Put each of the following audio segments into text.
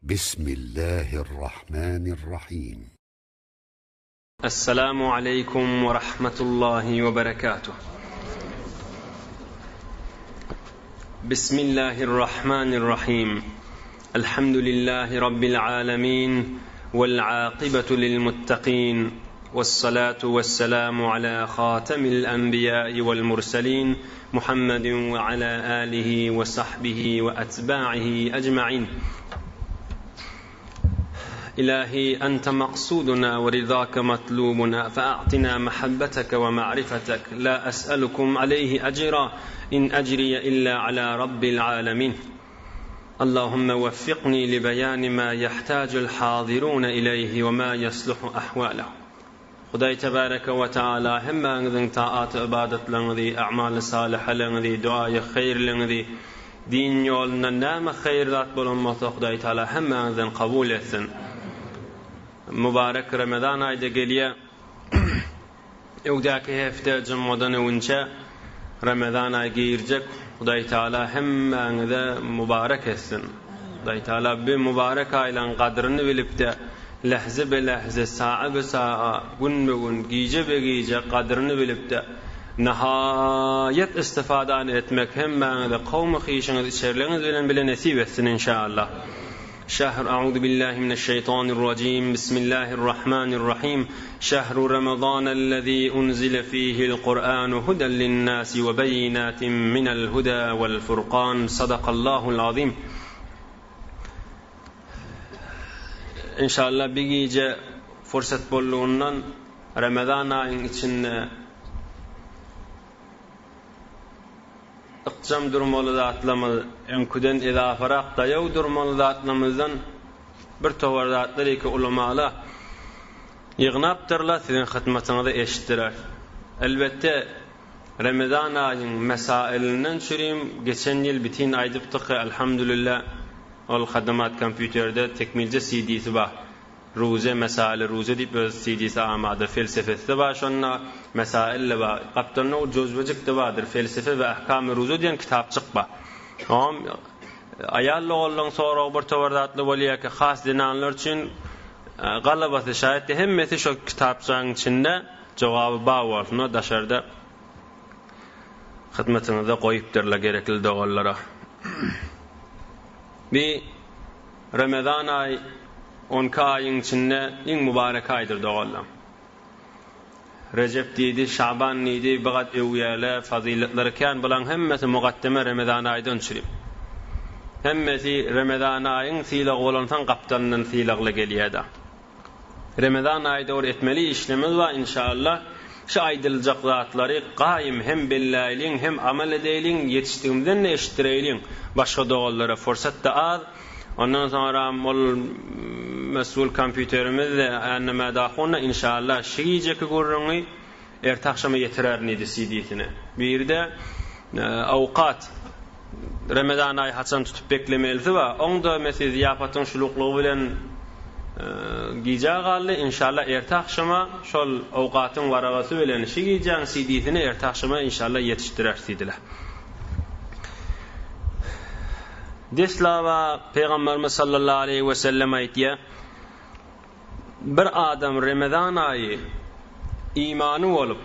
بسم الله الرحمن الرحيم. السلام عليكم ورحمة الله وبركاته. بسم الله الرحمن الرحيم. الحمد لله رب العالمين والعاقبة للمتقين، والصلاة والسلام على خاتم الأنبياء والمرسلين محمد وعلى آله وصحبه وأتباعه أجمعين. إلهي أنت مقصودنا ورضاك مطلوبنا، فأعطنا محبتك ومعرفتك، لا أسألكم عليه أجرا إن أجري إلا على رب العالمين. اللهم وفقني لبيان ما يحتاج الحاضرون إليه وما يصلح أحواله. خدای تبارك وتعالى هم أنذن طاعات عبادت لنذي أعمال صالحة لنذي دعاء خير لنذي دين يولنا نام خير ذات بلومات خدای تعالى هم أنذن قبول etsin. Mübarek Ramazan ayda geliyor. Evdaki hafta Cuma'dan önce Ramazan ayı girecek. Huday Teala hemmenize mübarek etsin. Huday Teala bir mübarek aylan kadrını bilip de lehze be lehze, sa'a be sa'a, gün be gün, gece be gece kadrını bilip de nihayet istifade etmek hemmenize kavmi khişiniz içerleriniz bile nasip etsin inşallah. شهر أعوذ بالله من الشيطان الرجيم. بسم الله الرحمن الرحيم. شهر رمضان الذي أنزل فيه القرآن هدى للناس وبينات من الهدى والفرقان. صدق الله العظيم. إن شاء الله بيجي فرصة بولونن رمضان ayın içinde iqtisam durmalı zatlamız enkuden idafarak da yav durmalı zatlamızdan bir tovar zatları ki ulamalar yığnaptırlar sizin hizmetinizi eşittirer. Elbette Ramazan ayının mesailinden süreyim. Geçen yıl bitin aydıptık elhamdülillah ol hizmet kompüterde tekmilce CD'si var. Ruze mesaili ruze deyip öz CD'si amadır. Felsefesi var şonna mesaille var. Kaptanına o cozbecik de vardır. Felsefe ve ahkam-ı ruze diyen kitapçık var. Ayarlı olan sonra bir tovardatlı valiye ki khas dinanlar için galabası şayet de hemmeti şu kitapçığın içinde cevabı bağ var. Buna daşarda hizmetinize koyuptırla gerekli doğallara. Bir Ramazan ay 10 ayın içinde en mübarek aydır doğallam. Recep deydi, Şaban deydi, bagat eviyale, faziletleri kan bulan hemmeti muqaddime Ramazan aydan çürüm. Hemmeti Ramazan ayın silaq olantan kaptanının silaqlı geliyada. Ramazan ayda or etmeli işlemimiz var inşallah. Şu aydılacak zatları qaim hem billaylin hem amel edeylin, yetiştiğimden ne eşittireylin. Başka doğallara fırsat da az. Ondan sonra mol mesul kompüterimiz de anneme dahonna inşallah şiiceki görünü ertakşama yetirer neydi CD'sine. Bir de avukat Ramazan ayı haçan tutup beklemelisi var. Onda mesela ziyafetın şulukluğu bilen giyeceği galli inşallah ertakşama şol avukatın varagası bilen şiicen CD'sine ertakşama inşallah yetiştirer CD'ler. Deslava Peygamberimiz sallallahu aleyhi ve sellem ayetiye bir adam Ramazan ayı imanı olup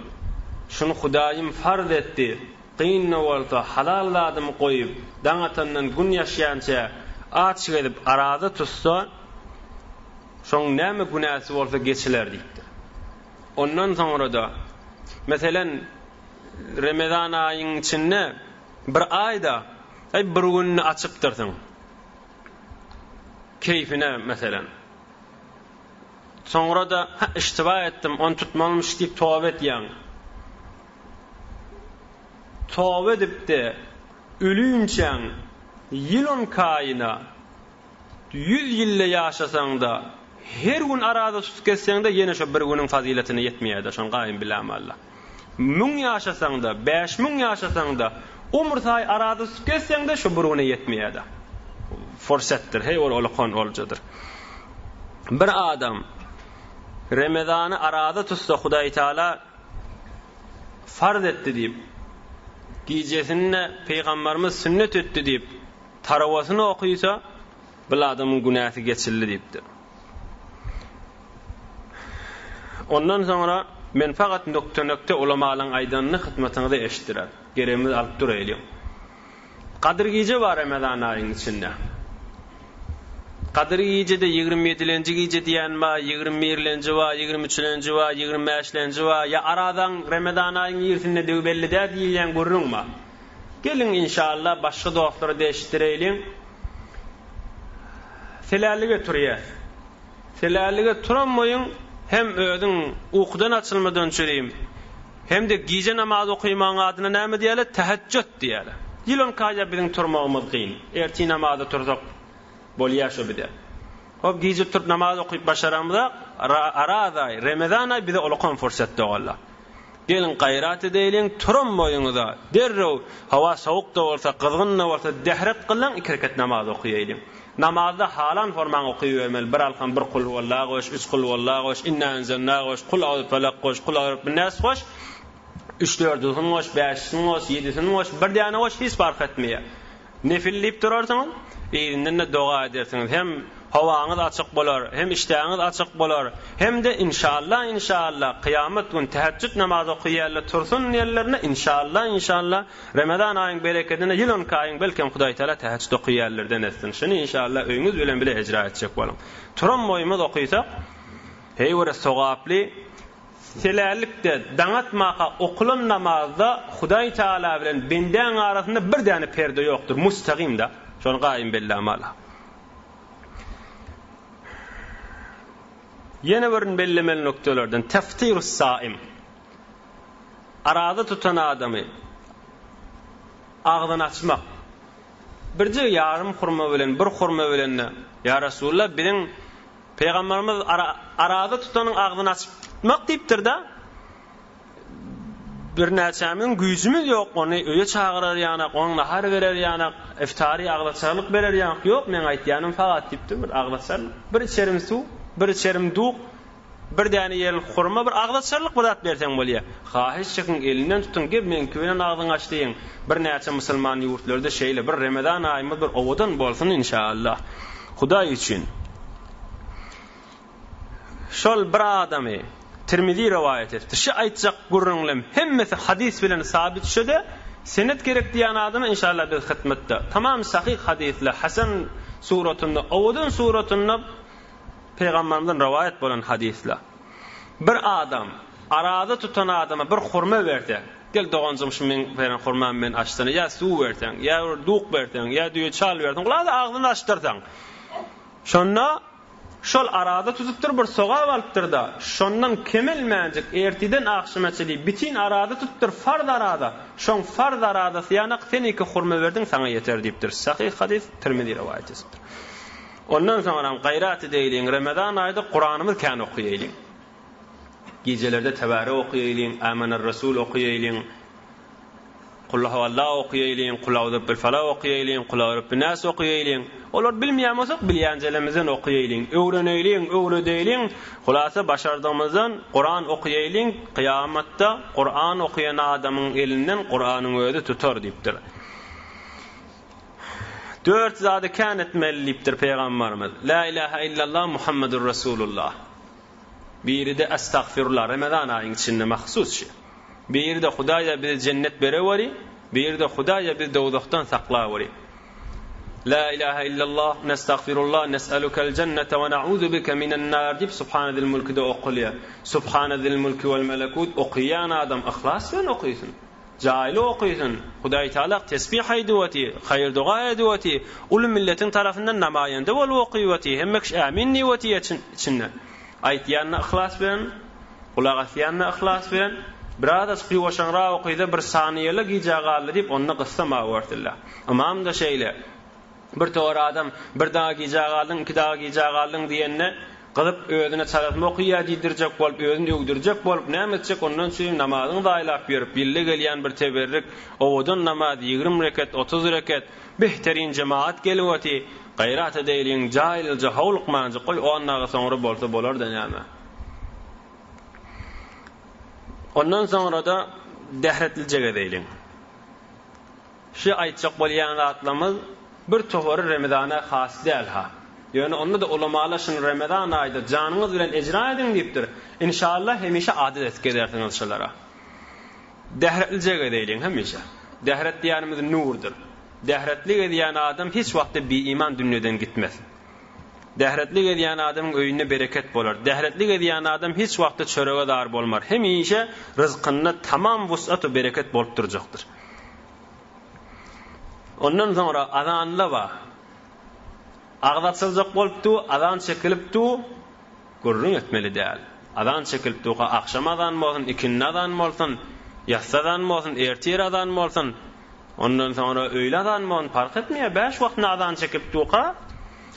şunu Hudayım farz etti qiyinne olsa halalladım koyup dağatandan gün yaşayanca aç edip arada tutsa şun näme günahı olsa geçiler deydi. Ondan sonra da mesela Ramazan ayının içinde bir ayda bir gününü açıp dursun. Keyfine mesela. Sonra da iştiba ettim, onu tutmamış deyip tövbe et yani. Tövbe edip de ölünce yılın kayına 100 yılle yaşasan da her gün arada tutkessen de yine şu bir günün faziletine yetmeyede. Şun qaim billamallah. 1000 yaşasan da 5000 yaşasan da umurtay arada tutkessen de şu bir güne yetmeyede. Fırsatdır. Hey olaqan olcadır. Bir adam Ramazan'ı arada tutsa Huday Teala farz etti deyip gecesine Peygamberimiz sünnet etti deyip taravasını okuysa bu adamın günahı geçildi dipdir. Ondan sonra men fakat nokta ulamaların aydanını hizmetinde eşittirer. Geremiz alıp durayım. Kadir gece var Ramazan ayının içinde. Kadir gecede 27-nji gece diyen var, 21-nji var, 23-nji var, 25-nji var. Ya aradan Ramazan ayının ýerinde de belli der diýen görürüňmi? Gelin inşallah başga dostlara değiştirelim. Selallige turýar. Selallige turanmaýyn. Hem ödün uykudan açılmadan çüreyim. Hem de gece namaz okuyman adına näme diýerler? Tahajjud diýerler. Ýylon kaýa biziň turmagymyz gyn. Erti namazda tursak bolýar şo bide. Hop gece turup namaz okuyup başaramda arada Ramazan ay bize ulkan fursat dogalla. Gelin gayrat edeýin, turmaýyňyza. Derrew hawa sowuk da bolsa, kızgın da bolsa dehret kılan 2 rekat namaz okuyaýyn. Namazda halan forman okuýarmel. Bir alkan bir kul huvallahu goş, 3 kul huvallahu goş, inna anzalna goş, kul a'udhu falaq goş, kul a'udhu bin-nas goş, 3-4-üsün goş, 5-üsün goş, 7-üsün goş, bir däne goş hiç fark etmeýär. Nefillip durarsyňyz, ýerinden de dua edersiňiz. Hem hawaňyz açyk bolar, hem iştäňiz açyk bolar. Hem de inşallah kıyamet gün tahajjud namazı okuýarlar tursun ýerlerine inşallah Ramazan aýynyň bereketine ýylyn kaýyň belkem Hudaý Taala tahajjud okuýarlar denetsin. Şunu inşallah öýüňiz bilen bile ejra etjek bolan. Turan moýumyz okuysak heýwere sowaply selälikde daňatmaga okulan namazda Hudaý Taala bilen benden arasynda bir däne perde ýokdur, mustaqimda. Şonu gaýym billah mala. Yine bir bellemel noktalardan teftirus saim. Arada tutan adamı ağzını açmak. Birce yarım hurma bilen, bir hurma bilen ya Resulullah bilen Peygamberimiz arada tutanın ağzını açmak diýipdir da. Bir näçämin güýjümiz ýok, ony öýe çagyrar ýa-ni, onuň nahar berer ýa-ni, iftary aglaçarlyk berer ýa-ni ýok, men aýtýanym fagat diýipdir. Bir aglaçarlyk, bir içerim su, bir içerim duq, bir däne ýel hurma, bir aglaçarlyk bir zat berseň bolýar. Haýyş çekin elinden tutun, gep men köýden agdyň açdyň. Bir näçe musulman ýurtlarda şeýle bir Ramazan aýymyz bir owadan bolsun inşallah. Hudaý üçin. Şol bir adamy Tirmizi rivayet etdi. Şu aýtjak gurrunlym hemmesi hadis bilen sabit şede senet gerek diýen adamy inşallah biz hyzmatda. Tamam sahih hadisler Hasan suratynda, owadan suratynda Peygamberimizden rivayet bolan hadisler. Bir adam arada tutan adama bir hurma berdi. Gel doganjym şu men beren hurmam men açdyny ya su bersen, ya duq bersen, ya diýe çal bersen, ulada agzyny açdyrsan. Şonna şol arada tutupdyr bir soga alypdyr da. Şondan kemelmäjik ertiden akşamaçyly bitin arada tutupdyr farz arada. Şoň farz arada ýanyk sen 2 hurma berdin saňa ýeter diýipdir. Sahih hadis Tirmizi rivayet etdi. Ondan sonra gayrat edeýin Ramazan aýynda Qur'anymyz kan okuýaýyn. Gejelerde tebarek okuýaýyn, Amanar Rasul okuýaýyn, Kul huvallahu okuýaýyn, Kul a'udhu bil falaq okuýaýyn, Kul a'udhu bin nas okuýaýyn. Olar bilmeýärmisak bilýänjelemizden okuýaýyn, öwreneýin, hulasa başardığımızdan Kur'an okuýaýyn, kıyamatda Kur'an okuyan adamın elinden Kur'an'ın özü tutar diýipdir. 4 zady kan etmelidir Peygamberimiz. La ilahe illallah Muhammedur Resulullah. Biri de estağfirullah Ramazan aýynyň içinde mahsus şey. Biri de Hudaýa bizi cennet bereweri, biri de Hudaýa bizi dowzakdan saklaweri. La ilahe illallah nestağfirullah nes'alukel cennete ve na'udhu bika minen nar dip subhanezil mulki de oqulya. Subhanezil mulki vel melekut okuyan adam ihlas bilen okuýsun. Jaýly okuýsun. Hudaý Taala tesbih aýdywati, hayır dua aýdywati, ul milletin tarapyndan namaýanda bolup okuýwati, hemmek amin diýwati içinden. Aýtýanna ihlas bilen, kulak asýanna ihlas bilen, biraz qiýwaşanra okuýda bir saniýelik ýagaldy dip ony gysama wurtdylar. Amam da şeýle. Bir toğra adam bir daha gijagaldyň, 2 daha gijagaldyň diýenne gyzyp özüne çalatma okuýar diýdirjek bolup, özüni öwdürjek bolup, näme etjek ondan soň namazyny daýlap berip, bille gelýän bir teberrik, owadan namaz 20 rekat, 30 rekat, behterin jemaat gelýärdi. Gayrat edeýin, jaýylja howlukmanjy goý onnaga soňra bolsa bolar da näme. Ondan soňra da dehretliljek edeýin. Şu aýtjak bolýan zatlarymyz bir tohary Ramazana has däl ha. Yani onu da ulamalar şun Ramazan ayda canınız bilen icra edin diýipdir. İnşallah hemişe adet etkilersiňiz şolara. Dehretlice edeýin hemişe. Dehret diýanymyz nurdur. Dehretlik edýän adam hiç wagtda bi iman dünýeden gitmez. Dehretlik edýän adamyň öýünde bereket bolar. Dehretlik edýän adam hiç wagtda çörege dar bolmar. Hemişe rızkynda tamam wusat we bereket bolup durjakdyr. Ondan sonra azanla ba agdatsızlyk bolupdy, azan çekilipdi, gurrun etmeli däl. Azan çekilipdi, akşam azan bolsun, ikindi azan bolsun, yatsadan bolsun, ertir azan bolsun. Ondan sonra öýle azan bolsun, fark etmeýär. 5 wagtna azan çekilipdi,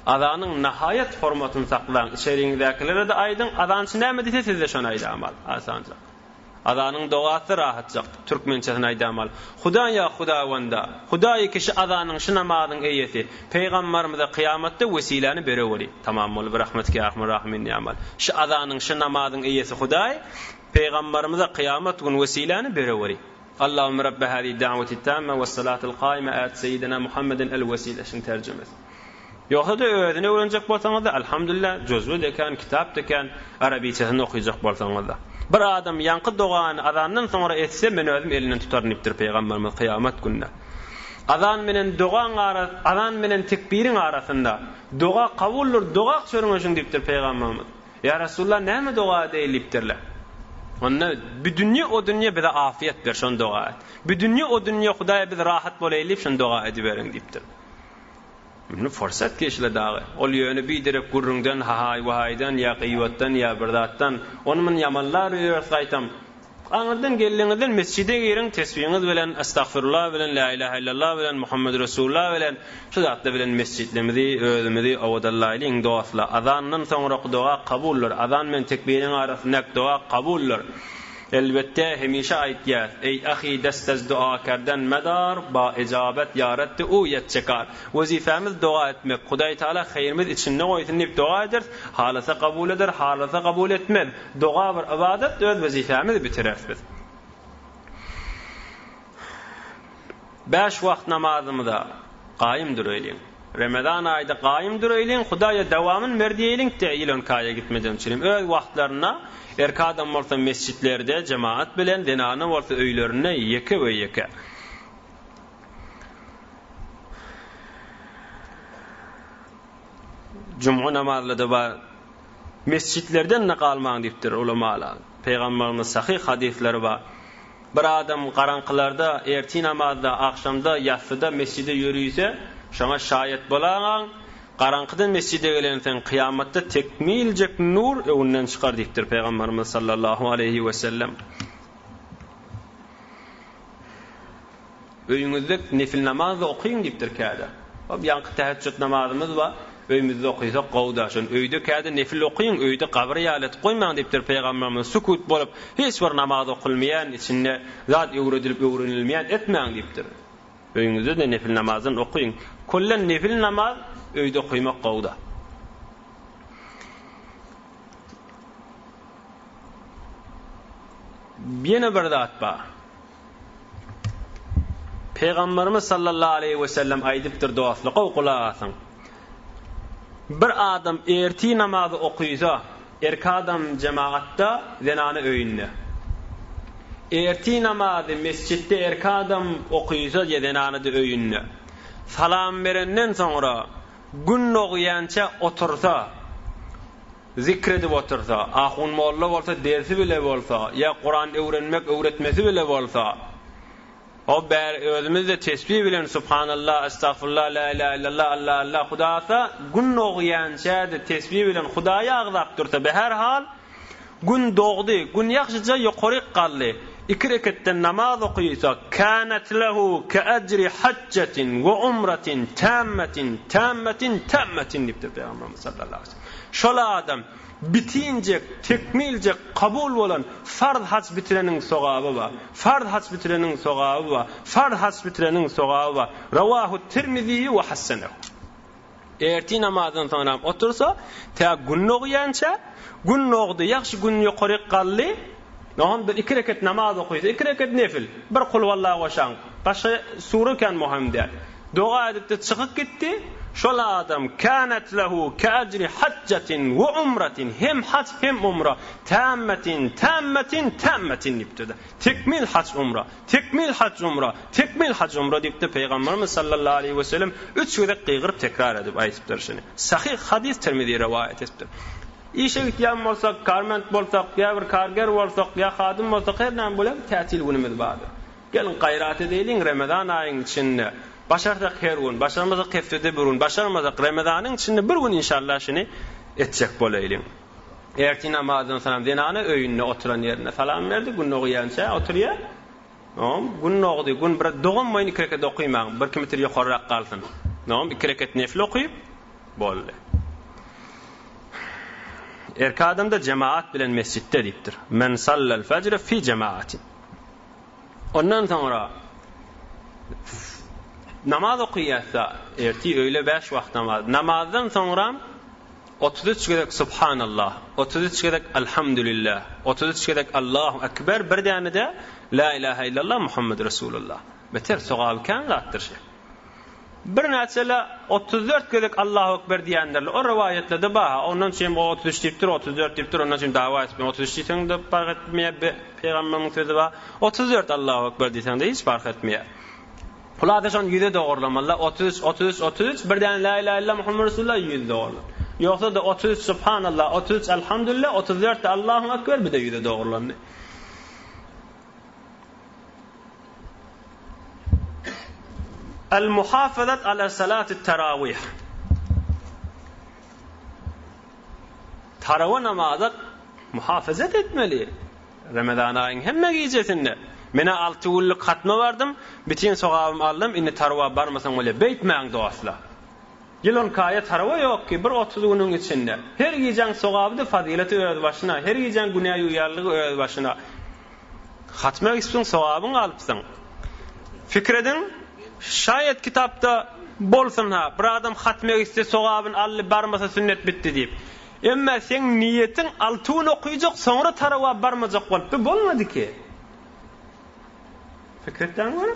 azanyň nihayet hormatyny saklaň. Şeriňdäkilere de aýdyň, azançy näme diýse siz de şonu aýdamal. Asanca. Azanyň dogasy rahatjak. Türkmençesini aýdamal. Hudaý ya Hudawanda. Hudaý kişi azanyň şu namazyň eýesi. Peýgamberimize kıyamatda wesilany bereweri. Tamam bolup rahmetke ahmar rahimin ýamal. Şu azanyň şu namazyň eýesi Hudaý Peýgamberimize kıyamat gün wesilany bereweri. Allahümme rabbe hadi da'wati tamma ve salatul qaima at seyyidina Muhammedin el-vesile şin terjemesi. Yoksa da öğretini öğrenecek bolsaňyz da alhamdulillah juzwy deken, kitap deken, arabiçesini okuyacak bolsaňyz da. Bir adam ýanky dogany azandan soňra etse men özüm elinden tutarnypdyr Peýgamberimiz kıyamat günde. Azan menen dogan arasy, azan menen tekbirin arasynda doga kabuldur, doga sörüňeşiň diýipdir Peýgamberimiz. Ya Rasulullah näme doga diýilipdirler? Onda bu dünýä o dünýä bize afiyet ber şon doga. Bu dünýä o dünýä Hudaýa biz rahat bolaylyp şon doga ediberin diýipdir. Bunu forsat geçle dağı. Ol yönü bidirip gurrundan hahay vahaydan ya qiyvattan ya birdattan onun yamallar ýörsaytam. Aňyrdan gelleňizden mescide girin tesbihiňiz bilen estağfirullah bilen la ilahe illallah bilen Muhammed Resulullah bilen şu zatda bilen mescidlerimizi özümizi awadallaýlyň doasla azandan soňra doa kabuldur. Azan men tekbiriň arasynda doa kabuldur. Elbette hemişe aýtýar. Ey ahi destez dua kerden medar ba icabet yaratdy o ýetçekar. Wezifemiz dua etmek. Hudaý Taala hayrimiz için ne goýsun diýip dua eder. Halasa kabul eder, halasa kabul etmez. Dua bir ibadet, öz wezifemiz bitirersiz. 5 wagt namazymyzda gaýym dureýin. Ramazan aýda gaýym dureýin. Hudaýa dawamyn berdiýeýin de ilon kaýa gitmeden çirim. Öz wagtlaryna erkadam bolsa mescitlerde cemaat bilen denany bolsa öýlerine ýeke we ýeke. Cuma namazlarda bar mescitlerden nakalmaň diýipdir ulamalar. Peýgamberimiz sahih hadisleri bar. Bir adam garanqylarda erti namazda, akşamda, ýatsyda mescide ýörüýse, şoňa şaýat bolaň. Qaranqydan mescide gelensen kıyamatda tekmiljek nur öňünden çykar diýipdir Peýgamberimiz sallallahu aleyhi we sellem. Öýüňizde nefil namaz okuýun diýipdir käde. Hop ýanky tahajjud namazymyz bar. Öýümizde okuysak gowda şon öýde käde nefil okuýun, öýde gabr ýalet goýmaň diýipdir Peýgamberimiz. Sukut bolup hiç bir namaz okulmaýan, içinde zat öwredilip öwrenilmeýän etmeň diýipdir. Öýüňizde de nefil namazyny okuýun. Kullan nefil namaz öýde okuymak gowda. Ýene bir zat bar. Peýgamberimiz sallallahu aleyhi we sellem aýdypdyr doasly gowgulasyň. Bir adam erti namazy okuysa, erkadam cemaatda zenany öýünde. Erti namazy mescitde erkadam okuysa, zenany de öýünde. Salam berenden soňra gün noğuyança otursa, zikredip otursa, ahun molla bolsa, dersi bile bolsa, ya Kur'an öwrenmek, öwretmesi bile bolsa, o ber özümizde tesbih bilen subhanallah, estağfurullah, la ilahe illallah, Allah Allah, Hudasa, gün noğuyança de tesbih bilen Hudaýa agzap dursa, be her hal, gün doğdy, gün ýakşyca ýokaryk galdy. 2 rekatdan namaz okuysa kanat lehu ka ajri hajjatin ve umratin tammatin diýipdir Peýgamberimiz sallallahu aleyhi ve sellem. Şol adam bitinjek, tekmiljek kabul bolan farz hac bitireniň sogaby bar. Farz hac bitireniň sogaby bar. Farz hac bitireniň sogaby bar. Rawahu Tirmizi we hasanahu. Erti namazdan soňra otursa, ta gün noğuyança, gün noğdy, ýaxşy gün ýokaryk galdy. Nohum bir 2 rekat namaz okuysa, 2 rekat nefil. Bir kul vallahu ve şan. Başka sure kan muhim değil. Doğa edip de çıkıp gitti. Şol adam kanat lehu ka'ajri haccetin ve umratin, hem hac hem umra, tammetin dipti de. Tekmil hac umra, tekmil hac umra, tekmil hac umra dipti Peygamberimiz sallallahu aleyhi ve sellem 3 güdek qıygırıp tekrar edip aytıptır şunu. Sahih hadis Tirmizi rivayet ettir. İşe gitýän bolsak, karment bolsak, ya bir karger bolsak, ya hadim bolsak, her näme bolsa tätil günümiz bardy. Gelin gayrat edeýin Ramazan aýynyň içinde. Başarsak her gün, başarmazsak heftede bir gün, başarmazsak Ramazanyň içinde bir gün inşallah şunu etjek bolaýlyň. Erti namazdan sonra denany öýünde oturan ýerine salam berdi, gün oýança oturýar. Gün ogdy, gün bir dogum boýun 2 rekat okuymaň, 1 kilometr ýokaryrak galsyn. 2 rekat nefil okuyup boldy. Erkadamda cemaat bilen mescitte diptir. Men sallal fecr fi cemaatin. Ondan sonra namaz okuyatsa erti öyle 5 wagt namaz. Namazdan sonra 33 kere subhanallah, 33 kere elhamdülillah, 33 kere Allahu ekber, bir tane de la ilahe illallah Muhammed Resulullah. Beter sogab kan gatdyr. Bir näçe 34 kere Allahu ekber diýenler o riwayetlerde baha. Ondan soň 33 diýipdir, 34 diýipdir, ondan soň dawa etme 33 diýsen de fark etmeýär. Peýgamberiň sözi var. 34 Allahu ekber diýsen de hiç fark etmeýär. Kulada şon ýüze dogurlamalar 33 bir tane la ilahe illallah Muhammed Resulullah ýüze dogurlar. Ýoksa da 33 subhanallah, 33 elhamdülillah, 34 de Allahu ekber bir de ýüze dogurlandy. El-muhafazat ala salat-ı teravih. Taravih namazı muhafazat etmeli. Ramazan ayının hemme gecesinde. Mene 6 yıllık hatma vardım. Bütün sogabım aldım. İnne taravih barmasam öyle beytmeyin doğasla. Yılın kaya taravih yok ki. Bir 30 günün içinde. Her gecen sogabı da fazileti öz başına. Her gecen günahı uyarlığı öz başına. Hatma istiyorsun sogabını alıpsın. Fikredin. Şayet kitapta bolsun ha, bir adam hatmek iste sogabın allı barmasa sünnet bitti deyip. Emma sen niyetin altuğun okuyacak sonra taravih barmacak bolup bolmadı ki. Fikretden var.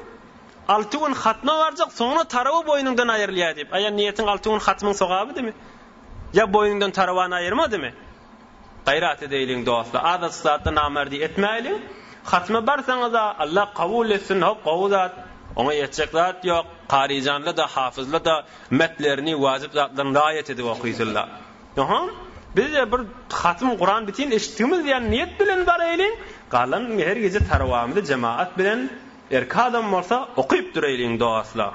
Altuğun hatma varacak sonra taravih boynundan ayırlaya deyip. Aya niyetin altuğun hatmın sogabı değil mi? Ya boynundan taravihini ayırmadı mı? Gayrat edeylin doğasla. Adat sılatta namerdi etmeyelim. Hatma barsanız da Allah kabul etsin. Kavuzat. Ona yetecekler yok. Qaricanla da hafızla da metlerini, vazip zatlarını riayet edip okuysunlar. Biz de bir hatm Kur'an bitin eşitimiz yani niyet bilen bar eylin. Qalan her gece taravihimizde cemaat bilen erkadam bolsa okuyup dureylin doğasla.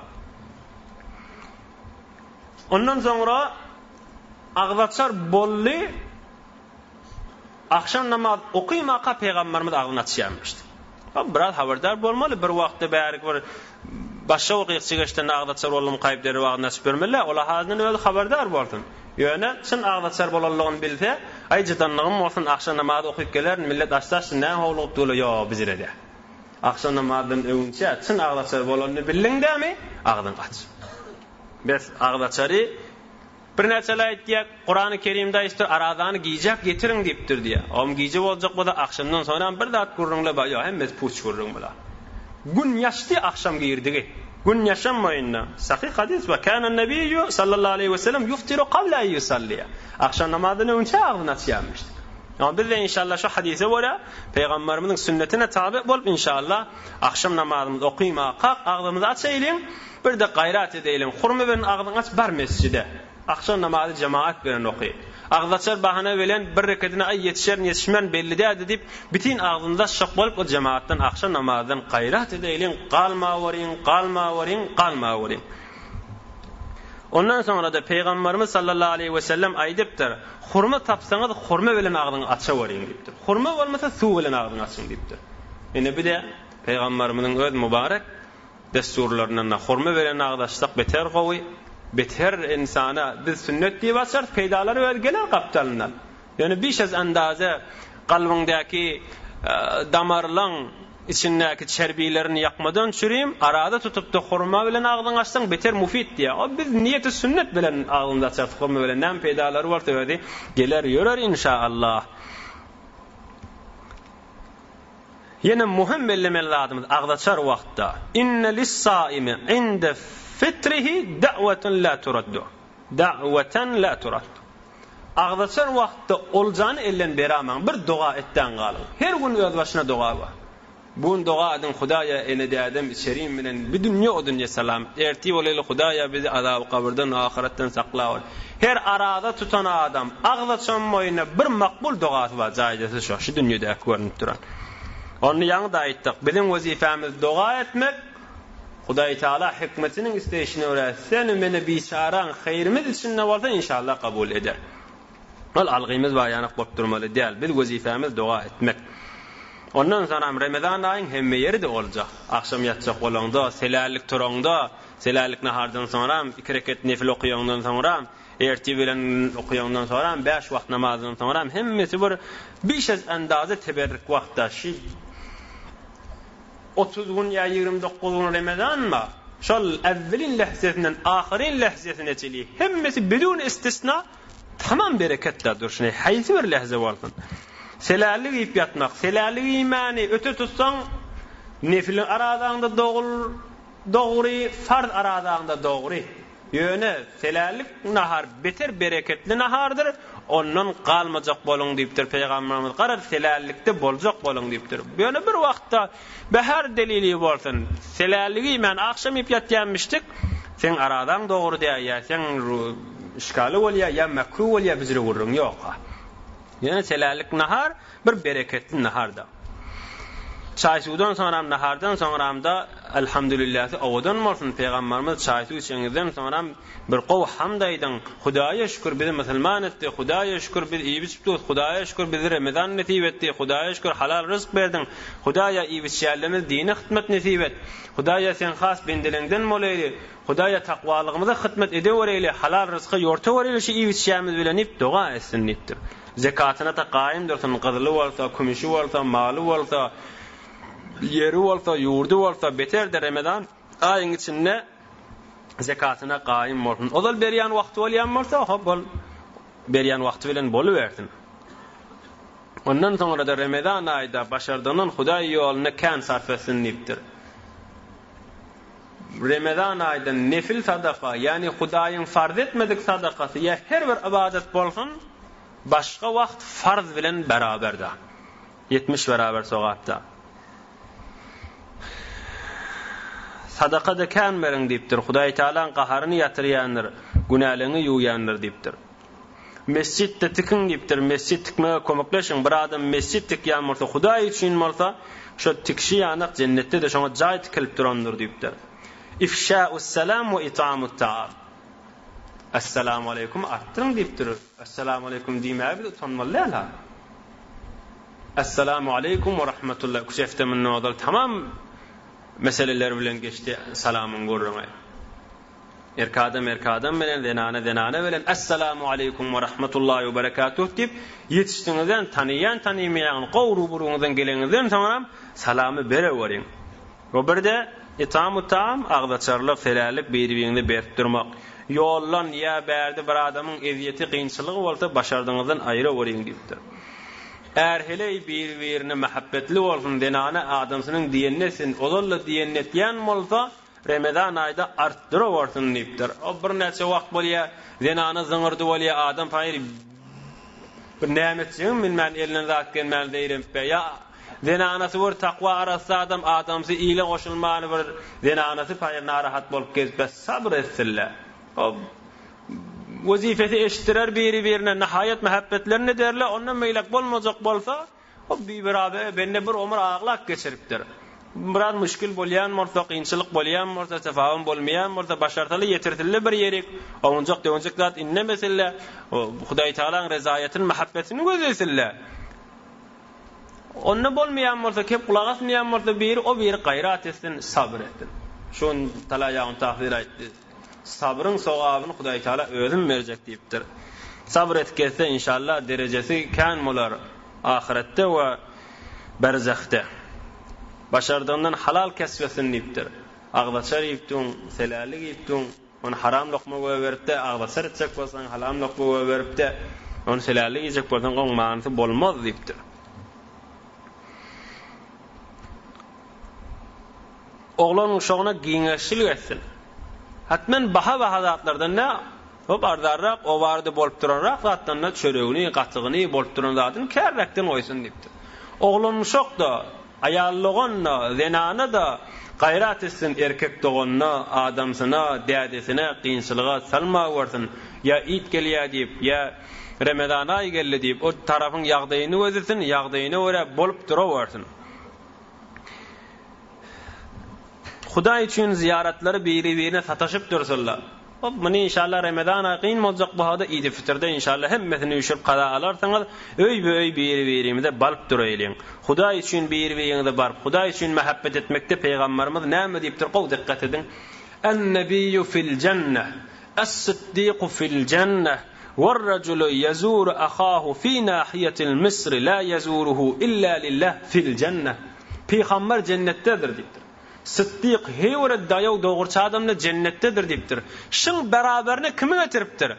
Ondan sonra agzaçar bolli akşam namaz okuymaqa Peygamberimiz agzını açýarmışdy. Biraz haberdar bolmaly, bir wagtda bärik bir başga wagtda çygyşdan agdaçar bolalım gaýpdary wagt nasip bermeli. Ola hazırdan öňe haberdar bolsun. Ýöne sen agdaçar bolallygyny bilse, aýjydanlygym bolsun akşam namaz okuyup geler, millet açsaçsın, näme howlup dolu ýa bizirede. Akşam namazdan öňçe sen agdaçar bolanlygy bildiňdämi? Agdan aç. Biz agdaçary bir näçe aýtýak, Qur'an-ı Kerimde işte arazany giyjek getirin diýipdir diýe. Am giyjek boljak bolsa akşamdan sonra bir zat gurrunla baýa, hemmes puç gurrun bilen. Gün ýaşdy akşam giýirdigi. Gün ýaşanmaýynda. Sahih hadis we kana an-nabiy sallallahu aleyhi ve sellem yuftiru qabla an yusalliya. Akşam namazyny öňçe agdyny açýarmyşdy. Ama biz de inşallah şu hadise göre Peygamberimizin sünnetine tabi bolup inşallah akşam namazımızı okuyma, kalk ağzımızı açayım, bir de gayret edelim. Hurme bilen ağzını aç bar mescide. Akşam namazı cemaat bilen okuy. Ağzaçar bahane bilen bir rekatine ay yetişmen belli de edip bütün ağzında şok bolup o cemaattan akşam namazdan gayret edelim. Qalma varin. Ondan sonra da Peygamberimiz sallallahu aleyhi ve sellem aýdypdyr. Hurma tapsaňyz hurma bilen ağzyny aça werin diýipdir. Hurma bolmasa suw bilen ağzyny açyň diýipdir. Ene bir de Peygamberimiziň öz mübarek desturlarynyň hurma bilen ağdaşlyk beter gowy, beter insana biz sünnet diýip açar peýdalary öýgeler gapdalynan. Yani bir şez andaza galbyňdaky damarlaň içindeki çerbilerini yakmadan çürüyüm, arada tutup da hurma bilen ağzın açsan beter mufid diye. O biz niyeti sünnet bilen ağzında açar hurma bilen nem peydaları var tabi. Geler yörer inşallah. Yine muhim bellemeli adımız ağdaçar vaqtta. İnne lis-saimi inde fitrihi da'watun la turaddu. Da'watan la turaddu. Ağdaçar wagtda oljan ellen beraman bir dua etden galyň. Her gün öz başyna dua bar. Bu dua edin Hudaýa ene adam içerim bilen bir dünýä o dünýä salam. Erti bolýly Hudaýa bizi azab kabirden ahiretden saklaw. Her arada tutan adam ağdaçan moýuna bir makbul duasy bar. Jaýjysy şu dünýede görünip duran. Onu ýa-da aýtdyk. Bizim wezifämiz dua etmek. Hudaý Taala hikmetiniň isteýişine görä seni meni biçaran hayrymyz üçin bolsa inşallah kabul eder. Ol algymiz baýanyk bolup durmaly däl. Biz wezifämiz dua etmek. Ondan sonra Ramazan aýyň hemme ýerinde boljak. Akşam ýatjak bolanda, selälik turanda, selälik nahardan sonra 2 rekat nefil okuýandan sonra, erti bilen okuýandan sonra 5 wagt namazdan sonra hemmesi bir beş andaza teberrük wagtda 30 gün ya 29 gün Ramazan mı? Şol evvelin lehzesinden ahirin lehzesine çeli. Hemmesi bidun istisna tamam bereketlidir. Şunu haysi bir lehze bolsun. Selallik ip yatmak, selallik imani öte tutsan nefilin aradağında doğru, farz aradağında doğru. Yöne selallik nahar beter bereketli nahardır. Ondan qalmajak bolun diýipdir Peýgamberimiz. Garar selallikde boljak bolun diýipdir. Yöne bir wagtda behar delili bolsun. Selalligi men akşam ip ýatýanmyşdyk. Sen aradan doğru diýär ýa sen işgaly bolýar ýa makruh bolýar bizre gurrun ýok. Yani selallik nahar bir bereketli naharda. Çay sudan sonra nahardan sonra da elhamdülillah owadan bolsun Peýgamberimiz çay su içenizden sonra bir gow hamd aýdyn. Hudaýa şükür bizi musulman etdi. Hudaýa şükür biz iýip tutdy. Hudaýa şükür bizi Ramazan nasip etdi. Hudaýa şükür halal rızk berdin. Hudaýa iýipçälimiz dine hyzmat nasip et. Hudaýa sen has bendelenden molayly. Hudaýa takwalygymyza hyzmat edebereli. Halal rızky ýorta bereli şu iýipçämiz bilen ip dua etsin nitdir. Zekatyna ta gaýym dursun, gyzyly bolsa, kümüşi bolsa, maly bolsa, yeri bolsa, ýurdy bolsa, beter de Ramazan aýyň içinde zekatyna gaýym bolsun. Ozal berýän wagty bolýan bolsa, hop bol berýän wagty bilen boluversin. Ondan sonra da Ramazan aýda başardynyň Hudaý ýolyna kän sarf etsin nipdir. Ramazan aýda nefil sadaka, ýani Hudaýyň farz etmedik sadakasy ýa her bir ibadet bolsun, başga wagt farz bilen beraberdir. 70 beraber sowapda. Sadaka da kän beriň diýipdir. Hudaý Taalaň gaharyny ýatyrýandyr, günälerini ýuýandyr diýipdir. Mescitde tikin diýipdir. Mescit tikmege kömekleşiň. Bir adam mescit tikýän bolsa, Hudaý üçin bolsa, şo tikşi ýanyk jennetde de şoňa jaý tikilip durandyr diýipdir. İfşa'us salam we it'amut ta'am. Assalamu alaykum attırın diýipdir. Assalamu alaykum diýmäge bir utanmalylar. Assalamu alaykum we rahmetullah. Kuşefte min nodal tamam meseleler bilen geçti salamın gurruna. Erkadam bilen denane bilen assalamu alaykum we rahmetullahi we berekatuh dip yetişdiňizden tanıýan gowru buruňyzdan geleňizden sonra salamy berewerin. O birde itamu tam agdaçarlyk, felallik bir-biriňi berip durmak. Ýollan ýa berdi bir adamyň eziýeti, kynçylygy bolsa başardyňyzdan aýra werin diýipdir. Eğer hele bir-birine muhabbetli bolsun denane adamsynyň diýennesin, ozalla diýennetýän bolsa Ramazan aýda artdyra bolsun diýipdir. O bir näçe wagt bolýar, denane zyňyrdy bolýar, adam paýry bir nämetçiň men elinden zat gelmän diýerim ýa denanasy bir takwa arasy adamsy ýyly goşulmany bir denanasy paýry narahat bolup gezbes sabr etsinler. O vazifeti eştirer bir-birine nihayet muhabbetlerini derler. Ondan meylak bolmajak bolsa, o bir-birabe bende bir ömür aglak geçiripdir. Biraz müşkil bolýan bolsa, kynçylyk bolýan bolsa, tefahüm bolmaýan bolsa, başartyly ýetirtildi bir ýerik. Oňjak deňjek zat inne mesele, Hudaý Taalaň rezaýetini, muhabbetini gözlesinler. Onna bolmaýan bolsa, kep kulak asmaýan bolsa, o bir gaýrat etsin, sabr etsin. Şon talaýagyň tahdir aýtdy. Sabrın sowabyny Hudaý Taala özüm berjek diýipdir. Sabr etkese inşallah derecesi kän bolar ahiretde we berzahde. Başardığından halal kesbesin diýipdir. Agdaçar ýipdiň, selallik ýipdiň, onu haram lokma beripde, agdaçar etjek bolsaň haram lokma beripde, onu selallik ýejek bolsaň goň manysy bolmaz diýipdir. Oğlan uşağına giňeşçilik etsin. Hatmen baha zatlardan ne? O bardarrak, o vardı bolup durarak zatlarına çöreğini, qatıgını bolup duran zatın kärrekten koysun dipdir. Oğlun şok da, ayallığınla, zenana da gayrat etsin erkek doğunna, adamsına, dədesine, qiyinçılığa salma varsın. Ya it geliya deyip, ya Ramazan ayı geldi deyip, o tarafın yağdayını özürsün, yağdayını öyle bolup dura varsın. Huda için ziyaretleri birbirine sataşıp dursunlar. Bunu inşallah Ramazan ayı olacak bu hada İd-i Fitr'de inşallah hemmesini üşüp qada alarsanız öy birbirimize balıp durayın. Huda için birbirinize barıp, Huda için muhabbet etmekte Peygamberimiz näme deyipdir? Qow dikkat edin. En-nebiyyu fil cenneh, es-siddiqu fil cenneh, ve'r-raculu yazuru ahahu fi nahiyetil Misr la yazuruhu illa lillah fil cenneh. Peygamber cennettedir deyipdir. Siddiq hewre dayaw doğurça adamla cennettedir deyipdir. Şın beraberine kimi getiripdir?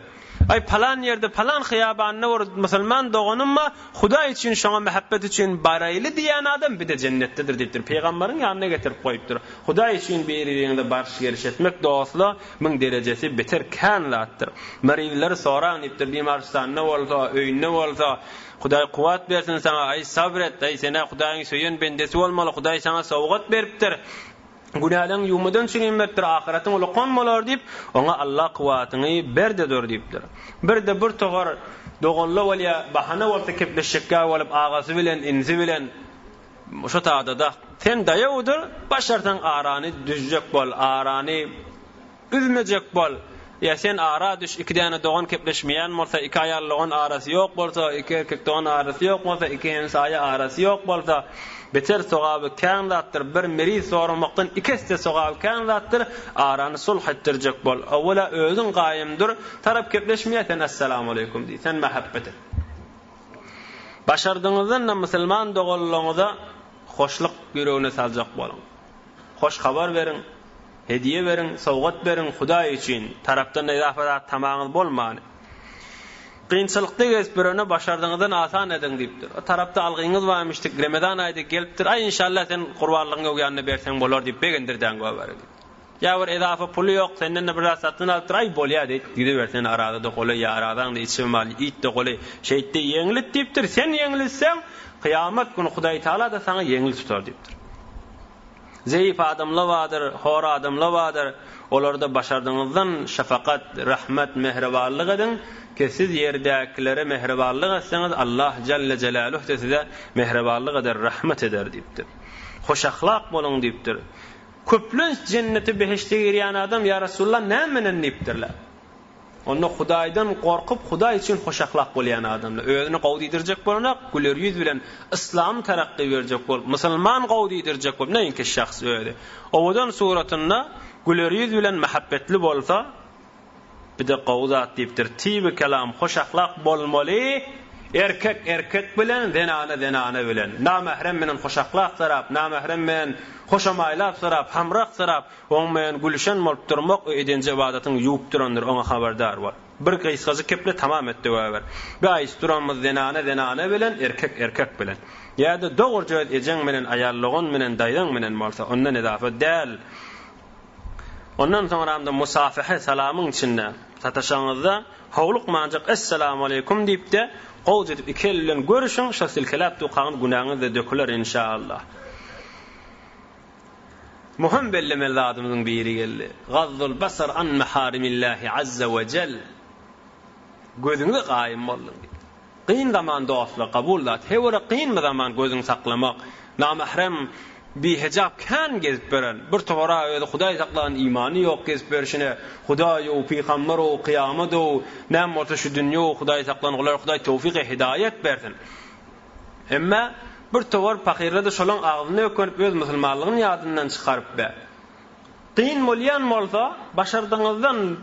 Ay falan yerde falan xiyabanına var Müslüman doğanımma Huda için şoňa muhabbet için baraylı diyen adam bir de cennettedir deyipdir. Peygamberin yanına getirip koyupdur. Huda için birbirine barış geriş etmek dostla min derecesi beter kanlattır. Merivler soran deyipdir. Bimaristan ne olsa, öýün ne olsa Hudaý kuwat bersin sana, ay sabret, ay sene Hudaýyň söýen bendesi bolmaly, Hudaý sana sowgat beripdir. Günahdan yumudan çiğinmektir, ahiretin ulu konmalar deyip, ona Allah kuvvetini berdedir deyipdir. Bir de bir toğar doğanlı olya bahana olta kepleşekka olup ağası bilen, inzi bilen, şu taada sen dayavudur, başartan arani düzecek bol, arani üzmecek bol. Ya sen ara düş, iki tane doğan kepleşmeyen olsa, iki ayarlığın arası yok bolsa, iki erkek doğan arası yok bolsa, iki insaya arası yok bolsa, beter sogabı kandattır, bir meriz sormaktan ikisi sogabı kandattır, aranı sulh ettirecek bol. Awala özün qayımdır, tarap kepleşmeyeten assalamu aleykum dey, sen muhabbet et. Başardığınızdan Müslüman doğulluğunuza hoşluk görüğüne salacak bolun. Hoş haber verin, hediye verin, sowgat verin Huda için. Tarapdan edafatat tamamı bolmany. Qiyinçylykda geçberene başardığınızdan asan edin deyipdir. O tarapda algyňyz barmyşdyk, Ramazan aýyda gelipdir. Ay inşallah sen gurbanlygyňy ýanyna berseň bolar diýip begendirden goýar. Ya bir edafa puly ýok, senden bir satyn alyp ay bolýar diýip gidibersen arada da goly ya aradan da içim mal, it de goly şeýtde ýeňilit diýipdir. Sen ýeňilsen kıyamet günü Hudaý Taala da sana ýeňil tutar diýipdir. Zeyif adamlar vardır, hor adamlar vardır. Olarda başardığınızdan şefakat, rahmet, mehribanlyk edin ki siz yerdäkilere mehribanlyk etseniz Allah Celle Celaluhu da size mehribanlyk eder, rahmet eder diýipdir. Hoş ahlak bolun diýipdir. Köplünç cenneti beheşte girýän adam ya Resulullah nämenen diýipdirler. Onu Hudaýdan korkup Hudaý için hoş ahlak bolýan adamlar özüni gowdydirjek bolanak, güler ýüz bilen İslam tarakky berjek bolup, musulman gowdydirjek bolup, näinki şahs öýdi. Owadan suratynda güler ýüz bilen muhabbetli bolsa, bir de gowzat diýipdir. Tibi kelam, hoş ahlak bolmaly. Erkek bilen, denana bilen. Namahrem menen hoş ahlak sarap, namahrem menen hoşamaýlap sarap, hamrak sarap, oň menen gülüşen bolup durmak edenje ibadatyň ýuwup durandyr, oňa haberdar bol. Bir gysgazy keple tamam etdi weber. Bir aýs duranmyz denana bilen, erkek bilen. Ýa-da dogry ejeň menen aýallygyn menen daýdan menen bolsa, ondan edafa däl. Ondan sonra da musafaha salamyň içinde sataşaňyzda howluk manjak assalamu aleykum diýip de qowl edip iki el bilen görüşüň, şo silkelap duqaň gunaňyz da döküler inşallah. Muhim bellemeli adamyň biri geldi. Gazzul basar an maharimillahi azza we cel. Gözüňi gaýym boldun. Qyyn zamanda asla kabullat. Hewre qyyn zaman gözüňi saklamak, namahrem bi hijab kan gezip beren. Bir tora öýle Hudaý saklanan imany ýok gezip berişine, Hudaý o peýgamber o kıyamet o näme bolsa şu dünýä Hudaý saklanan golar Hudaý tawfik we hidayet bersin. Emma bir towar pakirde şolaň agyny ökönüp öz musulmanlygyny ýadyndan çykaryp be. Qyyn bolýan bolsa başardyňyzdan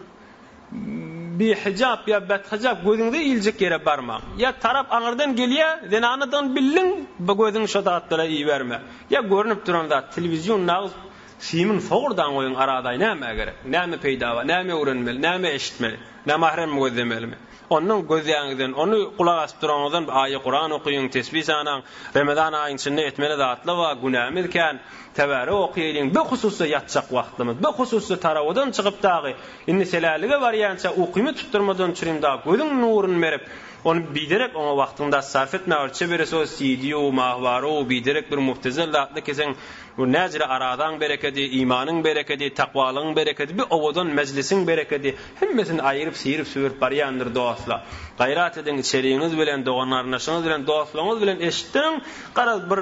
bi hijab ya bet hijab gözüňde iljek ýere barma. Ya tarap aňyrdan gelýär, denanadan billin, bu gözüň şo taatlara iyi berme. Ya görünüp duranda televizion nağız simin fogurdan goýun arada näme gerek? Näme peýda, näme öwrenmeli, näme eşitmeli? namahrem gözlemelimi? Onun gözýäňizden, onu kulak asyp duranyňyzdan aýy Qur'an okuýun, tesbih sanan, Ramazan aýynyň içinde etmeli zatly we günämizken täbäri okuýalyň. Bu hususda ýatjak wagtymyz, bu hususda tarawadan çykyp dagy inni selalige barýança ukymy tutturmadan çyrimda gözüň nuruny berip onu biderek ona wagtynda sarf etme ölçe berese o CD-o mahwaro biderek bir muftezil zatly kesen bu näjre aradan bereketi, imanyň bereketi, takwalyň bereketi, bir owadan meclisin bereketi hemmesini aýyryp sýryp süýüp barýandyr dostlar. Gaýrat edin içeriğiniz bilen, doganlarnaşyňyz bilen, dostlaryňyz bilen eşitdiň. Garaz bir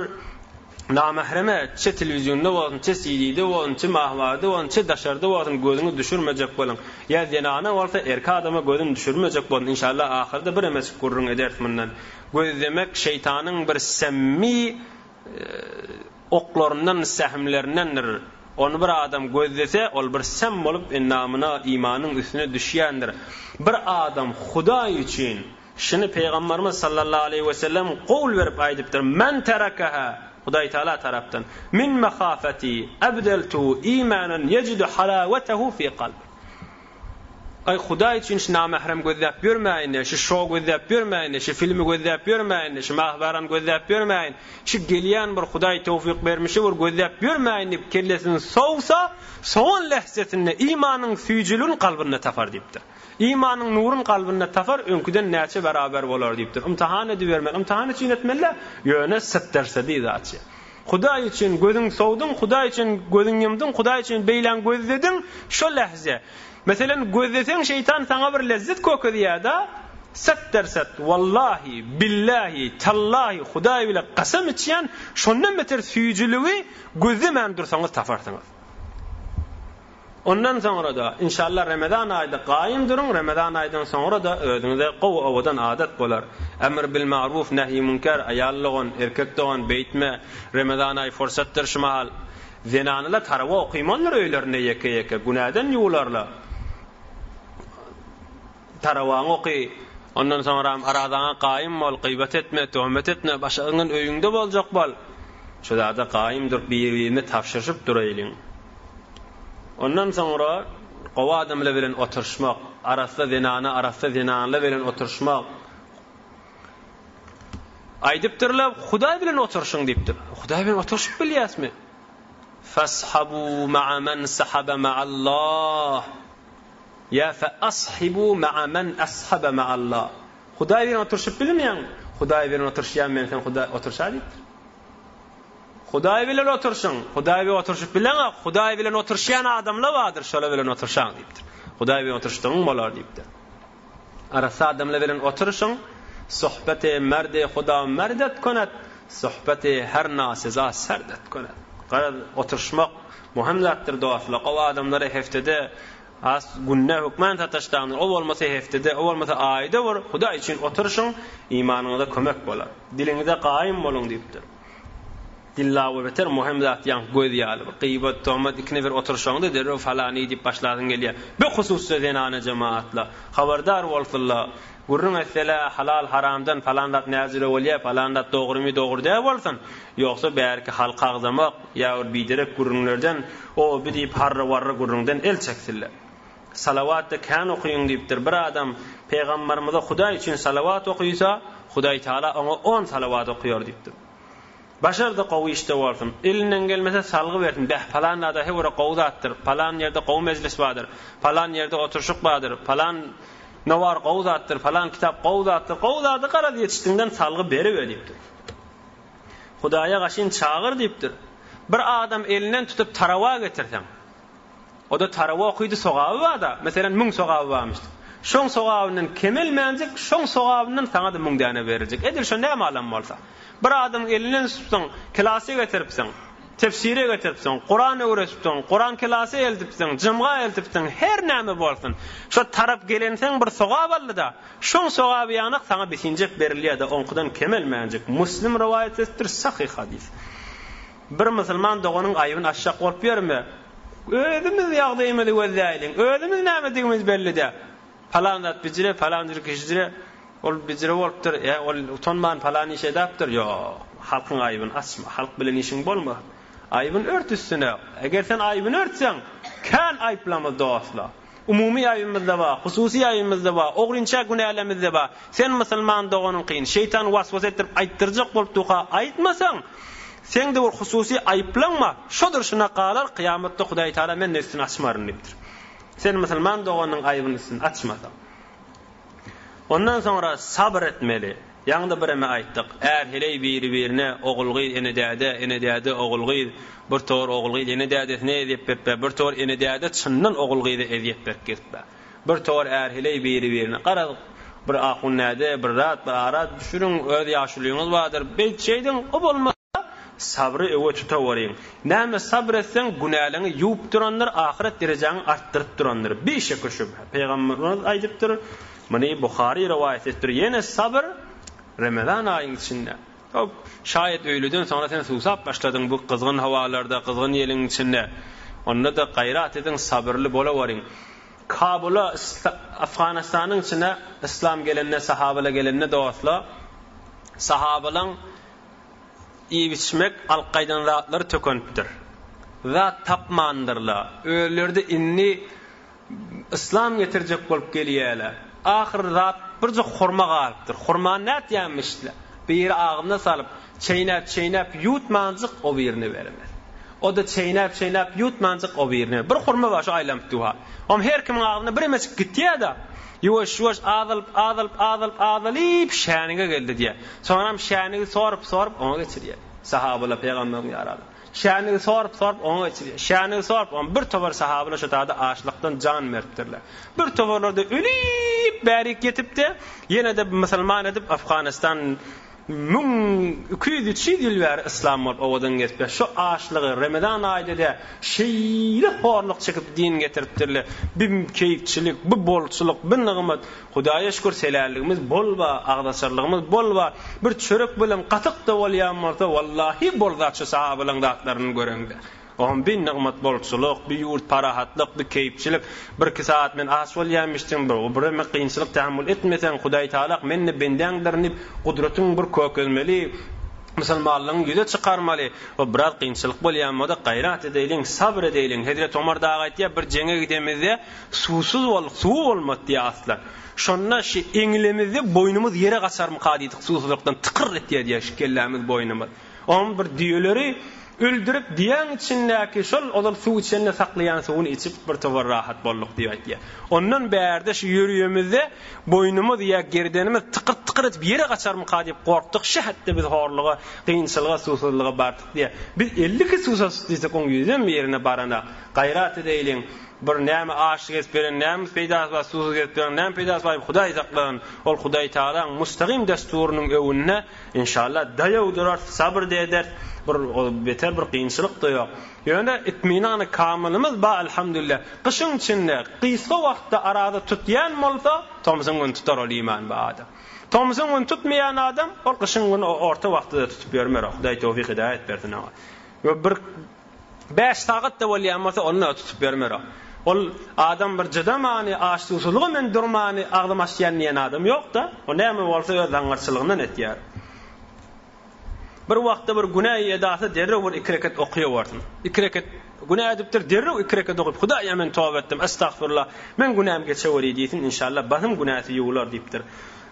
namahreme çe televizyonda bolsun, çe CD-de bolsun, çe mahwarda bolsun, çe daşarda bolsun gözüňi düşürmejek bolun. Ya zenana bolsa erki adama gözüni düşürmejek bolun. İnşallah ahirde bir emes gurrun edersiminden. Gözlemek şeytanyň bir semmi oklarından, sähimlerindendir. Onu bir adam gözlese, ol bir sem bolup namına, imanyň üstüne düşýändir. Bir adam Hudaý üçin, şunu Peygamberimiz sallallahu aleyhi ve sellem qowl berip aýdypdyr. Men terakaha Hudaý Taala tarapdan min mahafati abdaltu imanan yajidu halawatehu fi qalbi. Ay Hudaý üçin namahrem gözläp görmäýin, şu şow gözläp görmäýin, şu filmi gözläp görmäýin, şu mahbaran gözläp görmäýin. Şu gelýän bir Hudaý tawfik bermişi bir gözläp görmäýin dip kellesini sowsa, soň lehzetinde imanyň süýjülün kalbyna tafar dipdir. İmanyň nurun kalbyna tafar öňküden näçe beraber bolar dipdir. İmtihan edibermen, imtihan üçin etmelle ýöne 70% diýdi. Hudaý üçin gözüň sowdun, Hudaý üçin gözüň ýumdun, Hudaý üçin beýlen gözledin, şo lehze. Mesela gözlesen şeytan sana bir lezzet kokudiyada 70% wallahi billahi tallahi Hudaý bile qasam içýän şondan beter süýjüligi gözlemen dursaňyz tafarsyňyz. Ondan sonra da inşallah Ramazan aýyda gaýym durun, Ramazan aýdan sonra da özüňize gowy owadan adat bolar. Emr bil ma'ruf nahy munkar aýallygyň erkekdigän beýtme Ramazan aý fursatdyr şumal. Zenanyla tarawa okuymanlar öýlerine ýeke-ýeke günäden ýuwlarlar. Tarawaň oky, ondan sonra aradan gaýym bol, gıybet etme, töhmet etme, başagyň öýüňde boljak bol. Şoda da gaýymdyr, bir-birini tapşyryp duraýlyň. Ondan sonra gowa adamla bilen oturşmak, arasda zenanyla bilen oturşmak. Aýdypdyrlar, Hudaý bilen oturşyň diýipdir. Hudaý bilen oturşyp bilýäsmi? Fashabu ma'a man sahaba ma'allah. Ya fa ashibu ma'a man ashaba ma'allah. Hudaý bilen oturşyp bilmeýän, Hudaý bilen oturşýan men sen Hudaý oturşadyk. Hudaý bilen oturşyň, Hudaý bilen oturşyp bilen, Hudaý bilen oturşýan adamlar bardyr, şola bilen oturşaň diýipdir. Hudaý bilen oturşdyň bolar diýipdir. Arasa adamlar bilen oturşyň, sohbete merde Huda merdet konat, sohbete her nasiza serdet konat. Gaýr oturşmak muhim zatdyr doýaslar. O adamlara heftede as günne hukman tataşdanır. O bolmasa heftede, o bolmasa aýda bir Hudaý üçin oturşyň, imanyňyza kömek bolar. Diliňizde gaýym bolun diýipdir. Dilla we beter muhim zat ýa göz ýaly. Gıybet, töhmet ikine bir oturşaňda derre falany diýip başladyň gelýär. Bu hususda zenany jemaatla habardar bolsunlar. Gurrun esela halal haramdan falan dat näzire bolýar, falan dat dogrymy dogry bolsun. Ýoksa bärki halk agzamak ýa biderek gurrunlardan o bir diýip harra warra gurrundan el çeksinler. Salavatda kan okuýun diýipdir. Bir adam Peygamberimize Hudaý üçin salavat okuýsa, Hudaý Taala ona 10 salavat okuýar diýipdir. Başarda gowy işte bolsun. Elinden gelmese salgy bersin. Bäh falan da hewre gowdatdyr. Falan ýerde gowy mejlis bardyr. Falan ýerde oturşyk bardyr. Falan nawar gowdatdyr. Falan kitap gowdatdyr. Gowdady garad ýetişdiňden salgy berip ödipdir. Hudaýa gaşyn çağır diýipdir. Bir adam elinden tutup tarawa getirsen. O da tarawa okuydy sogaby barda. Meselem 1000 sogaby barmyşdy. Şoň sogabynyň kemel menjek, şoň sogabynyň saňa da 1000 däne berjek. Edil şonda malam bolsa. Bir adam elinden tutsan, klasy getiripsen, tefsire getiripsen, Kur'an öwretipsen, Kur'an klasy eltipsen, jymga eltipsen, her näme bolsun. Şo tarap gelensen bir sogab aldy. Şoň sogaby ýanyk saňa besinjek berilýär da onkudan kemel menjek. Muslim rivayet etdir sahih hadis. Bir musulman doganyň aýybyny aşşak bolup berme. Özümiz ýagdaýymy gözläýin. Özümiz näme diýimiz belli-de. Falanat bizire, falandyr kişire ol bizire bolupdyr. Ol utanman falan iş edapdyr. Ýok, halkyň aýybyny açma. Halk bilen işiň bolma. Aýybyny ört üstüne. Eger sen aýybyny örtsen, kan aýplama dostlar. umumi ayımızda var, hususi ayımızda var, oğrinça günahlarımızda var. Sen Müslüman doğanın kıyın, şeytan vasvas ettirip ayttıracak bolup tuğa aytmasan, sen de bir hususi ayıplanma. Şodur şuna qalar, kıyamette Hudaý Taala men nefsini açmarın dipdir. Sen Müslüman doğanın ayıbını açmasan. Ondan sonra sabır etmeli. Yanında birime aytdık. Eğer heley biri-birine oğulgıydı, enedäde oğulgıydı, bir tor oğulgıydı, enedäde ne edip berpe, bir tor enedäde çynnan oğulgıydı edip berketpe. Bir tor eğer heley biri-birine qaradyk. Bir aqunnäde, bir rat, bir arat düşürün, öz ýaşlygyňyz bardyr. Bir şeyden o bolmasa sabrı öwe tutawaryň. Näme sabr etsen günälerini ýuwup duranlar ahiret derejäni artdyryp duranlar. Bir şek şübhe. Peýgamberimiz aýdypdyr. Mani Buhari rivayet ettir. Yine sabır Ramazan ayının içinde. Şayet öyleden sonra sen susap başladın bu kızgın havalarda, kızgın yelin içinde. Onda da gayret edin, sabırlı bolawaryň. Kabul'a, Afganistan'ın içine İslam gelenine, sahabala gelenine dostlar, sahabalan iyi biçmek alqaydan rahatları tökönüpdir. Zat tapmandırlar. Öylerde inni İslam getirecek bolup gelýärler. Ahir zat birce hurma galypdyr. Hurma näet ýanmışlar. Bir ýere agymna salyp, çeýnäp ýutmanjyk o birine bermer. O da çeýnäp ýutmanjyk o birine. Bir hurma var şu aýlanıp duha. Her kimin agymna bir emesik gitýär-de. Ýuwaş azalyp şäniňe geldi diýär. Soňram şäniňi sorup ona geçirýär. Sahabalar peýgamberimiz ýaraly. Şäniňi sorup ona geçirýär. Şäniňi sorup bir tobar sahabalar şu taýda açlykdan jan mertdirler. Bir tobarlarda ölüp bärik getipdi. Ýene de musulman edip Afganistan 200 ýyl bäri İslam bolup owadan geçip şu açlygy Ramazan aýyda şeýle horluk çekip din getiripdirler. Bir keýifçilik, bir bolçuluk, bir nygmat. Hudaýa şükür selalygymyz bolba, agdaşarlygymyz bolba. Bir çörek bilen gatyk da bolýanmasa wallahi boldaçy sahabalaryň zatlaryny göreňde. On bin nygmat bolçuluk, bir ýurt parahatlyk, bir keýifçilik, 1-2 saat men as bolýanmyşdym, bir kynçylyk tahammül etmesen Hudaý Taala meni bendäňlerini gudratyň bir kökezmeli, musulmanlygyň ýüze çykarmaly. O biraz kynçylyk bolýanmada gayret edeýin, sabr edeýin. Hazrat Ömer dağa aýtdy, bir jeňe gidemizde susuz bolup, suw bolmady diýär aslan. Şonna şu eňlemizde boýnumuz ýere gaçarmy kadydyk, susuzlukdan tıkır etýär diýär şekellämiz boýnumuz. On bir diýeleri öldürüp diýen içindäki şol olar suw içinde saklayan suwuny içip bir tovar rahat bolduk diýip aýtdy. Ondan bärde şu ýürüýümizde boýnumuz ýa gerdenimiz tıkır etip ýere gaçarmy diýip gorkdyk. Şähetde biz horluga, kynçylyga, susuzlyga bardyk diýär. Biz 50 ki susuz diýsek oň ýüzden ýerine barana gayret edeýin. Bir näme aşyk etberen, näme peýdas we susuz etberen, näme peýdas we Hudaý zaklan, ol Hudaý Taala mustaqim dasturunyň öwünde inşallah daýaw durar, sabr eder. Bir beter bir kynçylyk da ýok. Ýöne itminany kamylymyz ba alhamdulillah. Qyşyň içinde, qysga wagtda arada tutýan bolsa, tomsyň gün tutar ol iman ba adam. Tomsyň gün tutmaýan adam, ol qyşyň gün orta wagtda tutup bermer. Hudaý tawfik hidayet bersin. Ve bir 5 saat da bolýanmasa onu tutup bermer. Ol adam bir jadamany aşsuzlygy men durmany agdymaşýan ýene adam ýok da. O näme bolsa öz daňarçylygyndan etýär. Bir wagtda bir günah edasy derrew bir 2 rekat okuýardym. 2 rekat günah edipdir, derrew 2 rekat okup Hudaýa men tawba etdim, estağfurullah. Men günahym geçeweri diýsin, inşallah basym günahsy ýuwlar diýipdir.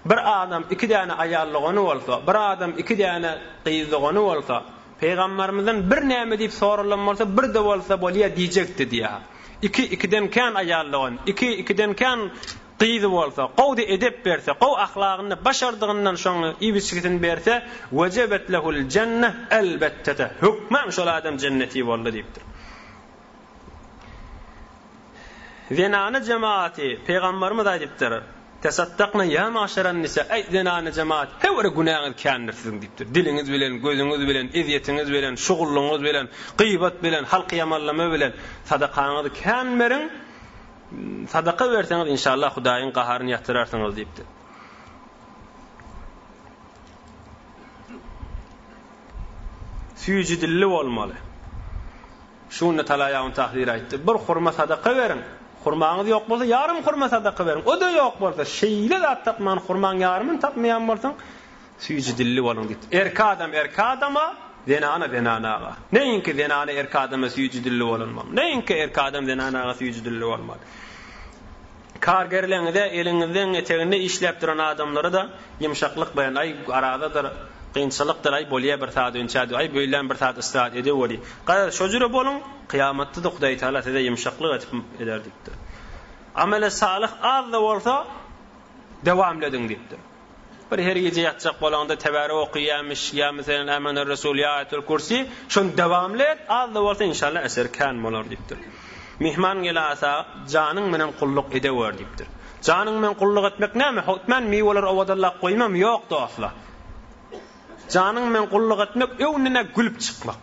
Bir adam 2 däne aýallygyny bolsa, bir adam 2 däne gyýyzygyny bolsa, Peýgamberimizden bir näme diýip soralan bolsa, bir de bolsa bolýa diýjekdi diýär. 2-2den kan aýallygyn, 2-2den kan qyýdy bolsa, qowdy edep berse, qow ahlagyny başardygyndan soň iýbiçligini berse, wajabat lahul jannah albatta. Hukman şol adam jannati boldy diýipdir. Zenana jemaati Peýgamberimiz aýdypdyr. Tasaddaqna ya maşaran nisa ay zenana jemaat hewre günahı kändirsiň diýipdir. Diliňiz bilen, gözüňiz bilen, izzetiňiz bilen, şugulluňyz bilen, gıybat bilen, halky ýamanlama bilen sadaqaňyzy känmerin. Sadaqa berseňiz inşallah Hudaýyň gaharyny ýatyrarsyňyz diýipdir. Süýji dilli bolmaly. Şunu talaýagyň tahdir aýtdy. Bir hurma sadaqa berin. Hurmaňyz ýok bolsa yarım hurma sadaqa berin. O da ýok bolsa şeýle zat tapman hurmaň yarymyny tapmaýan bolsaň süýji dilli bolun diýdi. Erki adama zenanaga. Neyinki zenana erki adama süýji dilli bolunmam. Neyinki erki adam zenanaga süýji dilli bolmaly. kargerlerinde elinizden eteğinde işlep duran adamlara da yumşaklık bayan ay aradadır qiyinçılıqdır ay bolya bir saat önçädi ay böylen bir saat istirahat edeweri qara şojura bolun kıyamatda da Hudaý Taala size yumşaklyk eder dipdir. Amele salih az da bolsa dewamledin dipdir. Bir her gece yatacak bolanda tebarruk okuyamış ya mesela Amener Resul ya Ayatul Kursi şon dewamlet az da bolsa inşallah eser kan bolar dipdir. Mihman gelasa janyň menen kulluk edewer dipdir. Janyň menen kulluk etmek näme? Hutman mewalar awadallaq goýmam ýok da asla. Janyň men kulluk etmek öwnüne gülüp çykmak.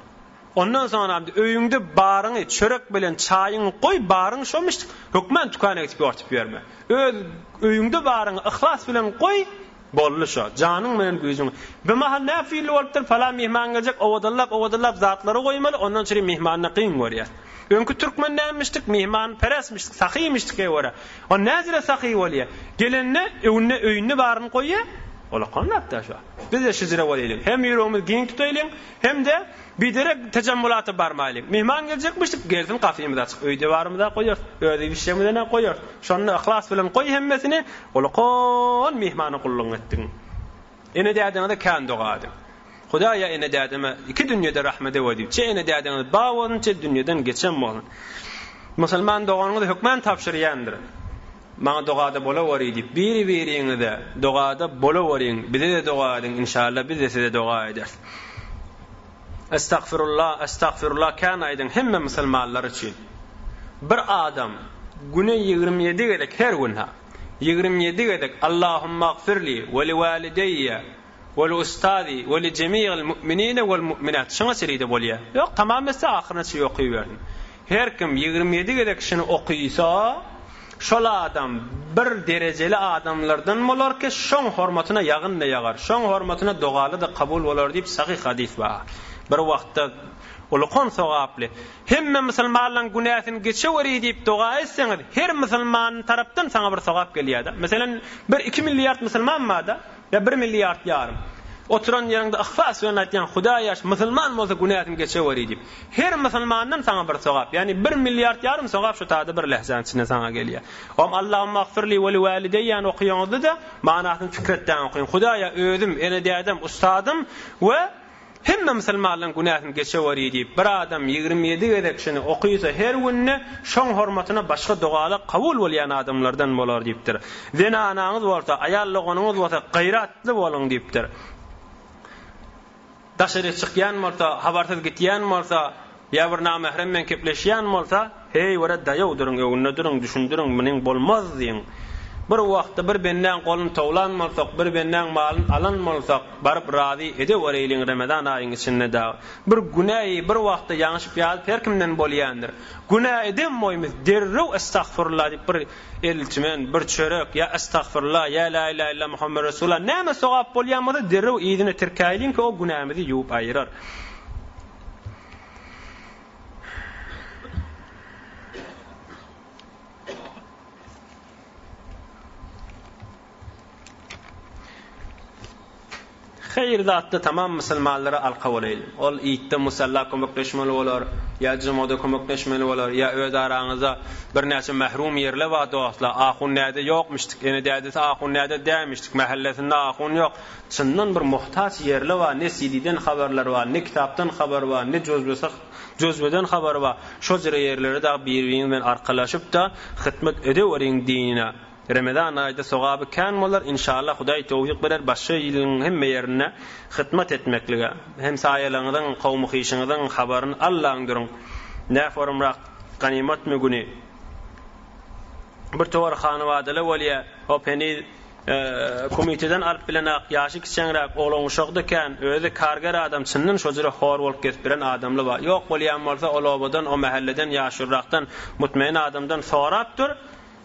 Ondan sonra öýüňde baryňy çörek bilen çaýyň goý baryň şomuş hökmen tukana gitip ýortup berme. Öz öýüňde baryňy ihlas bilen goý bolly şo. Janyň menen gözüň. Bu mahal näfil bolupdyr falan mehman geljek awadallaap zatlary goýmaly ondan sonra mehmanyna kyn görýär. Öňkü türkmen nämişdik mehman peresmişdik sahymişdik ewara. O näzire sahy bolýar. Gelenne öýüne baryň goýýar. Ola qanatda şu. Biz de şizire bolýar. Hem ýüregimiz giň tutaýlar, hem de biderek tejemmülata barmaýlar. Mehman geljekmişdik, geldin kafemizde açyk öýde barmyda goýar, öýde işlemizden goýar. Şonu ihlas bilen goý hemmesini, ola qan mehmany kulluk etdiň. Ene dädine de kan dogady. Hudaýa ene dädime iki dünýede rahmet edip, çe ene dädine bawon çe dünýeden geçen bolun. Musulman doganyny hökmen tapşyrýandyr. Maňa dogada bolawary diýip biri-biriňizde dogada bolawariň, bize de doga edin inşallah biz de size doga ederiz. Estağfirullah kan aýdyn hemme musulmanlar üçin. Bir adam güne 27 gedek her günha 27 gedek Allahumma gfirli ve li walidayya ve li ustadi ve li jemi'il mu'minina vel mu'minat şoňa seride bolýar. Ýok tamam etse ahyryna çy okuýberdi. Her kim 27 gedek şunu okuýsa şol adam bir dereceli adamlardan bolar ki şoň hormatyna ýagyn da ýagar, şoň hormatyna dogaly da kabul bolar diýip sahih hadis bar. Bir wagtda ulukon sowaply hemme musulmanlaryň günahyny geçeweri diýip doga etseňiz her musulman tarapdan saňa bir sowap gelýär. Meselem 1-2 milliard musulman mada ya 1 milliard ýarym. Oturan ýerinde ihfas bilen aýtýan Hudaýa musulman bolsa günahyny geçeweri diýip her musulmandan saňa bir sowap, ýani 1 milliard ýarym sowap şu taýda bir lehzan içinde saňa gelýär. Om Allahumma gfirli we li walidayya okuýandy da manasyny fikretden okuýan. Hudaýa özüm, ene dädem, ustadym we hemme musulmanlaryň günahyny geçeweri diýip bir adam 27 gedek şunu okuýsa her günne şoň hormatyna başga dogaly kabul bolýan adamlardan bolar diýipdir. Zina anaňyz bolsa, aýallygyňyz bolsa gaýratly boluň diýipdir. Daşary çykýan bolsa, habarsyz gitýän bolsa, ýa bir namahrem bilen kepleşýän bolsa, hey wara daýaw duruň, öňünde duruň, düşündüriň, meniň bolmaz diýin. Bir wagtda bir benden golun tawlanmalsak, bir benden malyn alanmalsak, baryp razy edewerýän Ramazan aýynyň içinde da. Bir günahy bir wagtda ýaňşyp ýalyp her kimden bolýandyr. Günah edemmoýmyz, derrew estağfirullah diýip bir elçimen, bir çörek, ya estağfirullah, ya la ilahe illa Muhammed Resulullah. Näme sowap bolýanmydy, derrew ýygyny tirkäýliň ki o günahymyzy ýuwup aýyrar. Hayır zatda tamam musulmanlara alqa bolayly. Ol ýitde musalla kömekleşmeli bolar, ya jumada kömekleşmeli bolar, ya öz araňyza bir näçe mahrum ýerler we dostlar, ahun näde ýokmuşdyk, ene dädesi ahun näde dämişdik, mahallesinde ahun ýok. Çyndan bir muhtaç ýerler we ne CD-den habarlar we ne kitapdan habar we ne jozbeden habar we şo ýerlere da bir-biriň bilen arkalaşyp da hyzmat edeweriň dinine. Ramazan ayda sogaby kan bolar inşallah Hudaý tawfik berer başga ýylyň hemme ýerine hyzmat etmeklige hem saýalaňyň gowmy hyşyňyň habaryny Allahyň duruň näforumrak ganimat mügüni bir towar hanawadaly bolýa hopeni komiteden alyp bilen ýaşy kiçenrak oglan uşakdykan özi karger adam çyndan şojura hor bolup geçiren adamly bar. Ýok bolýan bolsa olabadan o mahalleden ýaşyrakdan mutmain adamdan sorapdyr.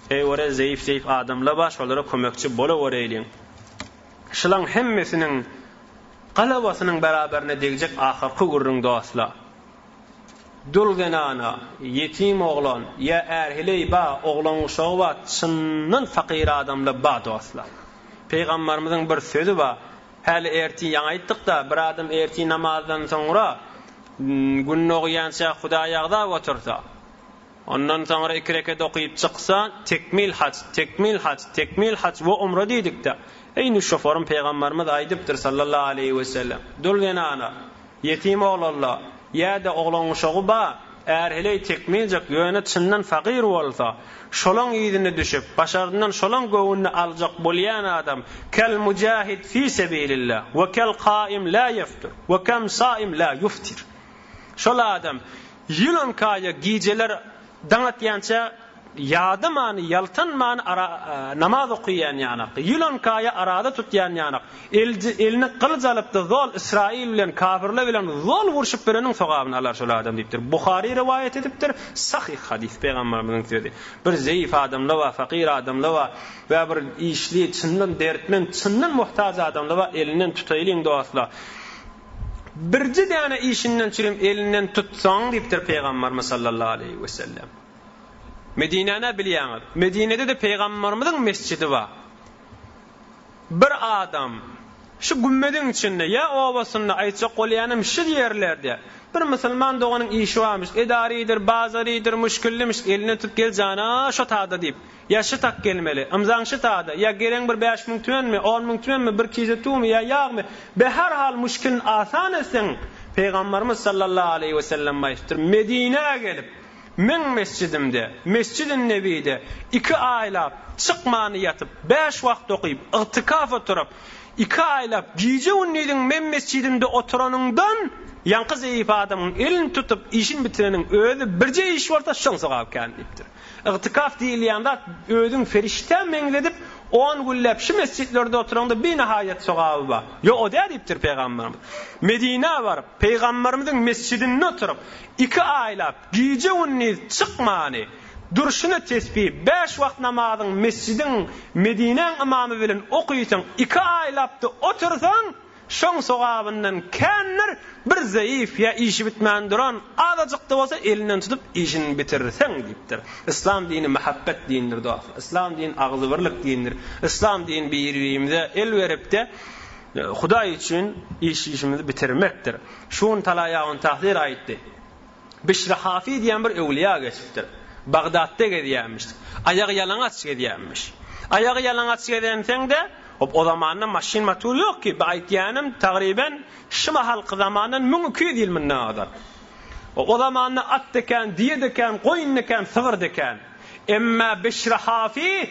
Wara zayıf adamlar baş olara kömekçi bolawereýin. Şulaň hemmesiniň galabasynyň beraberine degijek ahyrky gurrun dostlar. Dulgenana, yetim oglan, ya erhiley ba oglan uşagy ba çyndan fakir adamlar ba dostlar. Peýgamberimiziň bir sözi ba, hali erti ýaňytdyk da bir adam erti namazdan soňra günni ogýança Hudaýa ýagda otursa. Ondan sonra 2 rekat okuyup çıksa tekmil hac ve umre dedik de. Eyni şoförün Peygamberimiz aydıptır sallallahu aleyhi ve sellem. Dulgana ana, yetim oğlanlar, ya da oğlan uşağı ba, eğer hele tekmiljek yöne çından fakir olsa, şolan iyidine düşüp, başarından şolan gövünü alacak bolyan adam, kel mücahid fi sebilillah, ve kel qaim la yeftir, ve kem saim la yuftir. Şola adam, yılan kaya giyceler danatyança, yadımani, yaltanmani namaz okuyan yanak, yılan kaya arada tutyan yanak, elini kılıç alıp da zol İsrail bilen, kafirle bilen zol vuruşup birenin sogabını alar şola adam deyiptir. Bukhari rivayet ediptir, sahih hadis Peygamberimizin söyledi. Bir zayıf adamla va, fakir adamla va, ve bir işli, çından dertmen, çından muhtaç adamla va, elinden tutayılın doğasla. Birci tane işinden çürüm elinden tutsan deyiptir Peygamberimiz sallallahu aleyhi ve sellem. Medine'ne bilýäňiz. Medine'de de Peygamberimiziň mescidi var. Bir adam şu gümmediň içinde ya owasyna aýtsa golýanym şu ýerlerde bir musulman doganyň işi varmış, edaridir, bazarydyr, müşkillimiş, eline tutup geljana şu taada diýip, ya şu tak gelmeli, imzaň şu taada, ya gelen bir 5000 tümenmi, 10.000 tümenmi, bir kizetumi ya ýagmy, be her hal müşkilin asan etsen Peygamberimiz sallallahu aleyhi ve sellem aýtdyr. Medine'ye gelip men mescidimde, Mescid-i Nebi'de 2 aylap çıkmanı yatıp 5 wagt okuyup itikaf oturup 2 aylap gece unnidin men mescidimde oturanından yankı zayıf adamın elini tutup işin bitirenin öyle birce iş varsa şan sogap kendiptir. İtikaf diýilýände ödün ferişte meňledip 10 güllep şu mescitlerde oturanda bir nihayet sogabı var. Yo o deyiptir Peygamberimiz. Medine var. Peygamberimizin mescidinde oturup 2 aylap gece unnid çıkmany durşuna tesbih 5 wagt namazyň mescidin Medine'ň imamy bilen okuýsan 2 aylapda otursan şoň sogabyndan känner bir zayıf ya işi bitmän duran azajykda bolsa elinden tutup işini bitirsen diýipdir. İslam dini muhabbet dinidir dost. İslam dini agzybyrlyk dinidir. İslam dini bir-birimize el berip de Hudaý üçin işimizi bitirmekdir. Şuň talaýagyny tahzir aýtdy. Bişr Hafi diýen bir ewliya geçipdir. Bagdatda gedýänmiş. Ayagy ýalaňaç gedýänmiş. Ayagy ýalaňaç gedýänseňde o zamanın maşin motoru yok ki. Baytiyanım takriben şu halkı zamanın 1200 yıl mı ne kadar. O zamanın at deken, diye deken, koyun deken, sığır deken. Emma Bişr Hafi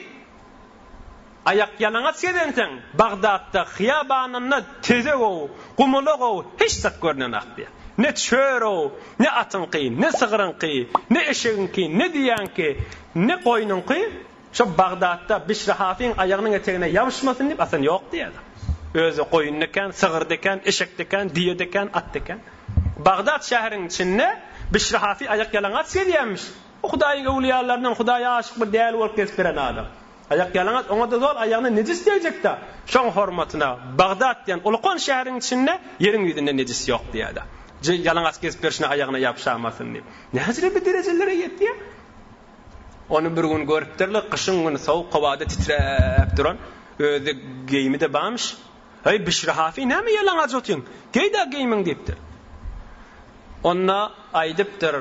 ayak yalaňaç gedensen Bagdatda hiyabanında teze o, kumuluk o, hiç tat görünen akdiya. Ne çör o, ne atın ki, ne sığırın ki, ne eşeğin ki, ne diyen ki, ne koyunun ki. Şu Bagdatda Bişr Hafi'nin ayağının eteğine yapışmasın deyip aslında yok diye. Özü koyun deken, sığır deken, eşek deken, diye deken, at deken. Bagdat şehrinin içinde Bişr Hafi ayak yalaňaç gedýänmiş. O Hudaýyň awliýalaryndan Hudaýa aşyk bir däl bolup geçiren adam. Ayak yalaňaç oňa da zor ayagyny nejis diýecekde. Şoň hormatyna Bagdat diýen ulkan şäheriniň içinde ýeriň ýüzünde nejis ýok diýdi. Yalaňaç geçip berişine ayagyna yapışamasyn diýip. Näzire bir derejelere ýetdi ýa? Onu bir gün görüpdirler, kışın günü soğuk havada titrep duran, öyle giyimi de bağmış. Hey Bişr Hafi ne mi yalaňaç otyň? Geyda giyimin deyipdir. Onna aydypdyr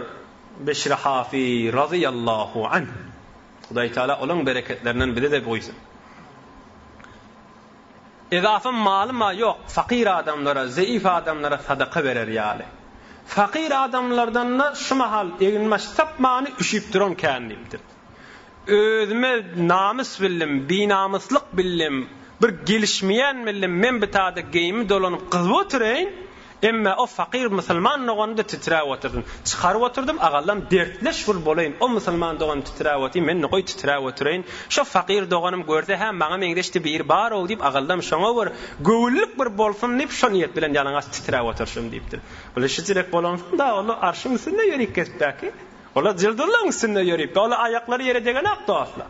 Bişr Hafi radıyallahu anh. Hudaý Taala olan bereketlerinden biri de boýsun. Edafın malı ma yok, fakir adamlara, zayıf adamlara sadaka verer ýaly. Fakir adamlardan da şu mahal eginmaş tapmany üşüp duran kendimdir. Özüme namus bildim, binamuslyk bildim, bir gelişmeyen bildim, men bitada geyimi dolanyp gyzyp oturayın, emma o fakir musulman noğanda titrap oturdum. Çıkarıp oturdum, agallam dertleş bul bolayın. O musulman doğan titrap otayım, men noğoy titrap oturayın. Şu fakir doğanım görse, ha maňa meňdeşdi bir bar ol deyip, agallam şoňa bir göwüllik bir bolsun deyip, şo niyet bilen ýalaňaç titrap oturşum deyipdir. Bula şeýlek bolansyň da, onu arşyň üstünde ýörip ketpäki. Ola jildirlaň üstünde ýörip, ola aýaklary ýere degen akdy asla.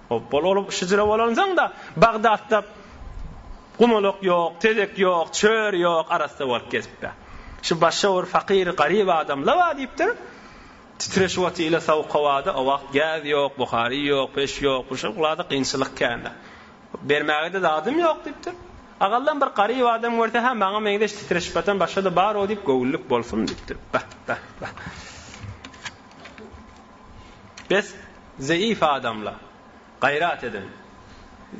O bol şeýle bolansaň da, Bagdatda kumuluk yok, tezek yok, çör yok, arasında bolup gezipdi. Şu başşawr fakir, garip adamlar var deyipdir. Titreşwati ile sawq hawada, o wagt gaz yok, Buhari yok, peş yok, bu şeklerde kynçylyk kende. Bermäge de adam yok deyipdir. Agallan bir garip adam görse, ha maňa meňdeş titreşpatan başda bar o deyip göwüllik bolsun deyipdir. Bah. Bes zayıf adamla gayrat edin.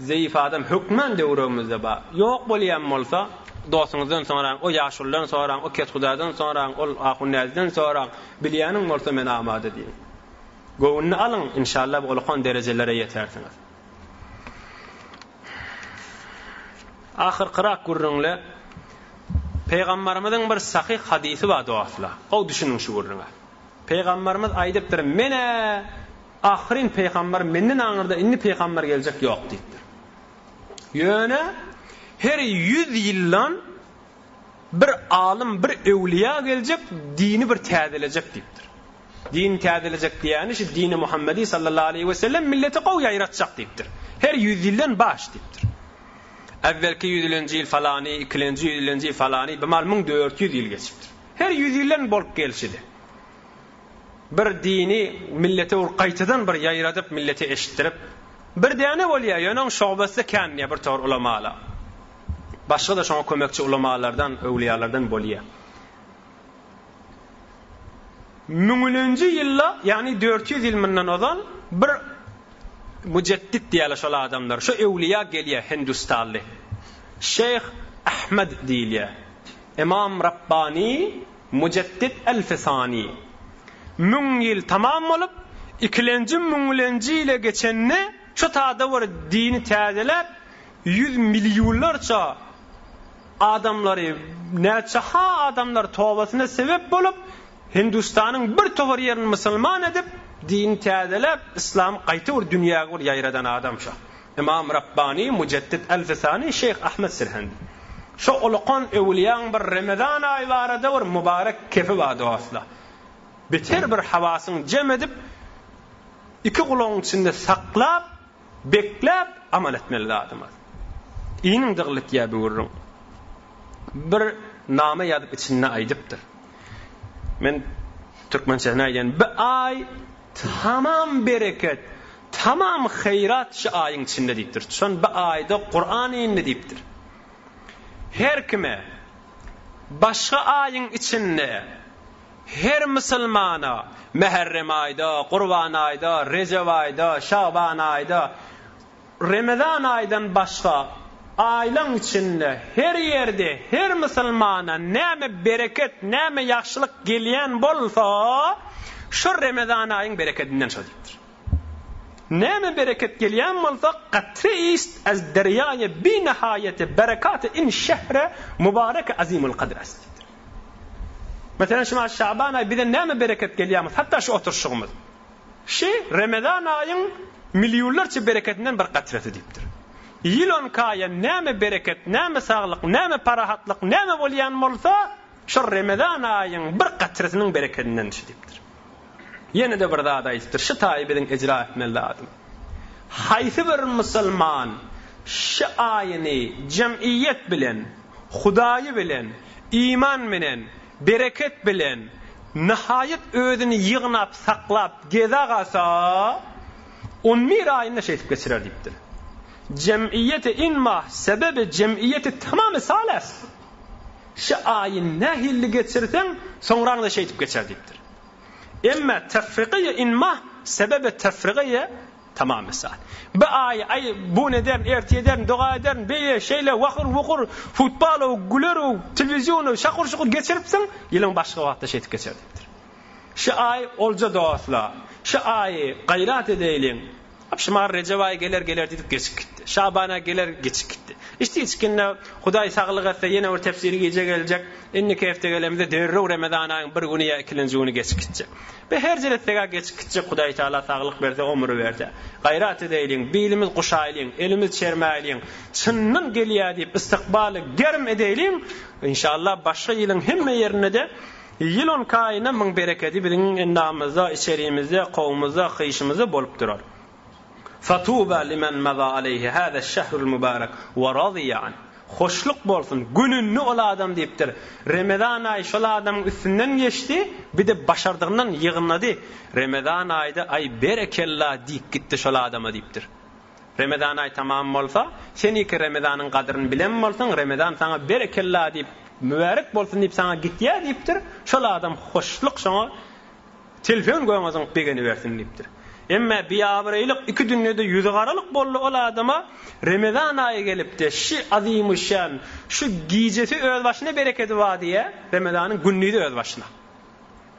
Zayıf adam hükmen devremizde ba. Yok bolýan bolsa dostunuzdan sonra, o yaşuldan sonra, o kethudadan sonra, o ahunazdan sonra bilýäniň bolsa men amada diýin. Gowunny alın inşallah bolkan derejelere yetersiniz. Ahir qırak gurrunla Peygamberimizin bir sahih hadisi var doafla. O düşünün şu gurrunga. Peygamberimiz aýdypdyr, mene ahirin peygamber menden aňyrda inni peygamber geljek ýok diýipdir. Ýöne her 100 ýyldan bir alim, bir ewliya geljek, dini bir täzelecek diýipdir. Din täzelecek diýeni şu dini Muhammedi sallallahu aleyhi ve sellem milleti gowy ýaratjak diýipdir. Her 100 ýyldan baş diýipdir. Evvelki 100-nji ýyl falany, 2-nji 100-nji ýyl falany, bemal 1400 ýyl geçipdir. Her 100 ýyldan bolup gelşidi. Bir dini millete urqaytadan bir ýaýradyp milleti eşitdirip bir däne bolýar, ýöneň şoğbasy känniýe bir tor ulamalar. Başga da şoňa kömekçi ulamalardan, öwliýalardan bolýar. 1000-nji ýylda, ýani 400 ýyl menden ozan bir mujaddid diýerler şol adamlar. Şu ewliya gelýär Hindistanly. Şeyh Ahmed diýilýär. İmam Rabbani Mujaddid el-Fisani. 1000 ýyl tamam bolup 2-nji 1000-nji ýyla geçenni şu taýda bir dini täzelep 100 milyonlarça adamlary, näçe adamlar tawbasyna sebep bolup Hindistanyň bir tovar ýerini musulman edip din täzelep İslam gaýta bir dünýäge bir ýaýradan adam şu. İmam Rabbani Mujaddid el-Fisani Şeyh Ahmed Sirhandi. Şu ulaqan ewliýaň bir Ramazan aýlarynda bir mübarek kefi wady asla. Beter bir hawasyny jem edip iki gulagyň içinde saklap, beklep amal etmeli adamlar. Ýynyň dyglyk ýa-da görüň. Bir nama ýazyp içinde aýdypdyr. Men Türkmençe näýden bir ay tamam bereket, tamam hayrat şu ayın içinde diýipdir. Şon bir ayda Qur'an ýyny diýipdir. Her kime başga ayın içinde her musulmana Muharrem ayda, Qurban ayda, Recep ayda, Şaban ayda, Ramazan aydan başga aylan içinde her yerde her musulmana näme bereket, näme ýaxşylyk gelýän bolsa şu Ramazan ayın bereketinden şadipdir. Näme bereket gelýän bolsa qatre ist az deryaye bi nihayeti berekat in şehre mübarek azimul qadr astir. Mesela şu Şaban ayı bize näme bereket gelýär, hatta şu oturşygymyz. Ramazan ayın milyonlarca bereketinden bir qatreti diýipdir. Ýylan kaýa näme bereket, näme saglyk, näme parahatlyk, näme bolýan bolsa şu Ramazan ayın bir qatretiniň bereketinden diýipdir. Yine de bir zat aýtdyr, şu taýybyň icra etmeli lazım. Haýsy bir musulman şu aýyny jemiyet bilen, Hudaýy bilen, iman bilen, bereket bilen nihayet özüni ýygnap, saklap, gezagasa 11 aýyna şeýtip geçirer diýipdir. Cemiyeti inma sebebi cemiyeti tamamı salas. Şu aýyny nähilli geçirsen soňra da şeýtip geçer diýipdir. Emma tefriqiye inma sebebi tefriqiye tamam misal. Bu ay bu neden erteden dua eden beye şeyle waqır wuqur futbolu güleru televizyonu şaqır şuqur geçiripsin ýylyň başga wagtda şeýtip geçer diýipdir. Şu ay olja duasla, şu ay gayrat edeýin. Şumar Recep ayı geler diýip geçip gitdi. Şabana geler geçip gitdi. İşte içkinne Hudaý saglyk etse ýene bir tefsiri gelecek. Inni kefte gelemizde derrew Ramazan aýynyň bir güni ýa 2-nji güni geçip gitjek. Ve her jeletdege geçip gitjek Hudaý Taala saglyk berdi, ömür berdi. Gayrat edeýin, bilimiz guşaýlyn, elimiz çermäýlyn, çynnyň gelýär diýip istikbaly germ edeýin. İnşallah başga ýylyň hemme ýerine de ýylon kaýyna müň bereketi biziň endamyzda, içerimizde, gowmumyzda, hyşymyzda bolup durar. Fatuba limen maza aleyhi hada şehrul mübarek ve radiya an. Hoşluk bolsun, gününni ol adam diýipdir. Ramazan aýy şol adamyň üstünden geçdi, bir de başardygyndan ýygnady. Ramazan aýda ay berekella diýip gitdi şol adama diýipdir. Ramazan aýy tamam bolsa, seniki Ramazanyň gadryny bilen bolsaň, Ramazan saňa berekella diýip, mübarek bolsun diýip saňa gitýär diýipdir. Şol adam hoşluk şoňa telefon goýmasyň begeni bersin diýipdir. Emme biyabraylyk iki dünyada yüzgaralyk bolly ol adama Ramazan ayı gelipdi. Şu azimuşşan, şu gijeti öz başına bereketi var diye Ramazanın günnüydi öz başına.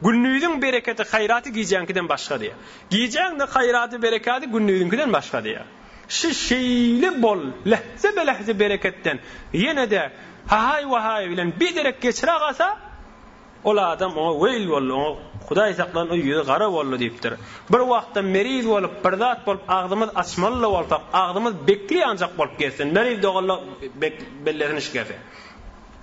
Günnüydün bereketi hayratı giyeceğinkiden başka diye. Giyeceğin de hayratı bereketi günnüydünkiden başka diye. Şu şeyli bol, lehze belehze bereketten yine de hay ve hay bilen bir derek geçire kalsa o adam ona veil bollu, ona Hudaý saklan o yüzü gara bollu diýipdir. Bir wagtda meriz bolup, birdat bolup, agdymyz açmaly bolsak, agdymyz bekli ancak bolup gelsin. Meriz dogalla bellerini şikefe.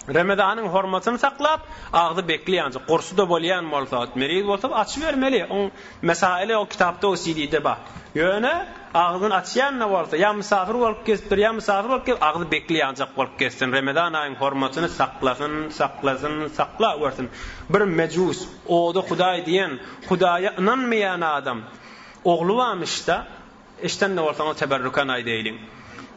Ramazanyň hormatyny saklap, agdy bekli ancak gursuda bolýan bolsa, meriz bolsa açy bermeli. O mesaile o kitapda o CD'de bar. Ýöne agdyny açýan ne bolsa, ya misafir bolup gelipdir, ya misafir bolup gelip agdy bekli ancak bolup gelsin. Ramazan aýynyň hormatyny sakla versin. Bir mecus, o da Hudaý diyen, Hudaýa inanmayan adam. Oglu varmış da, işten ne bolsa o teberrükan aý diýilim.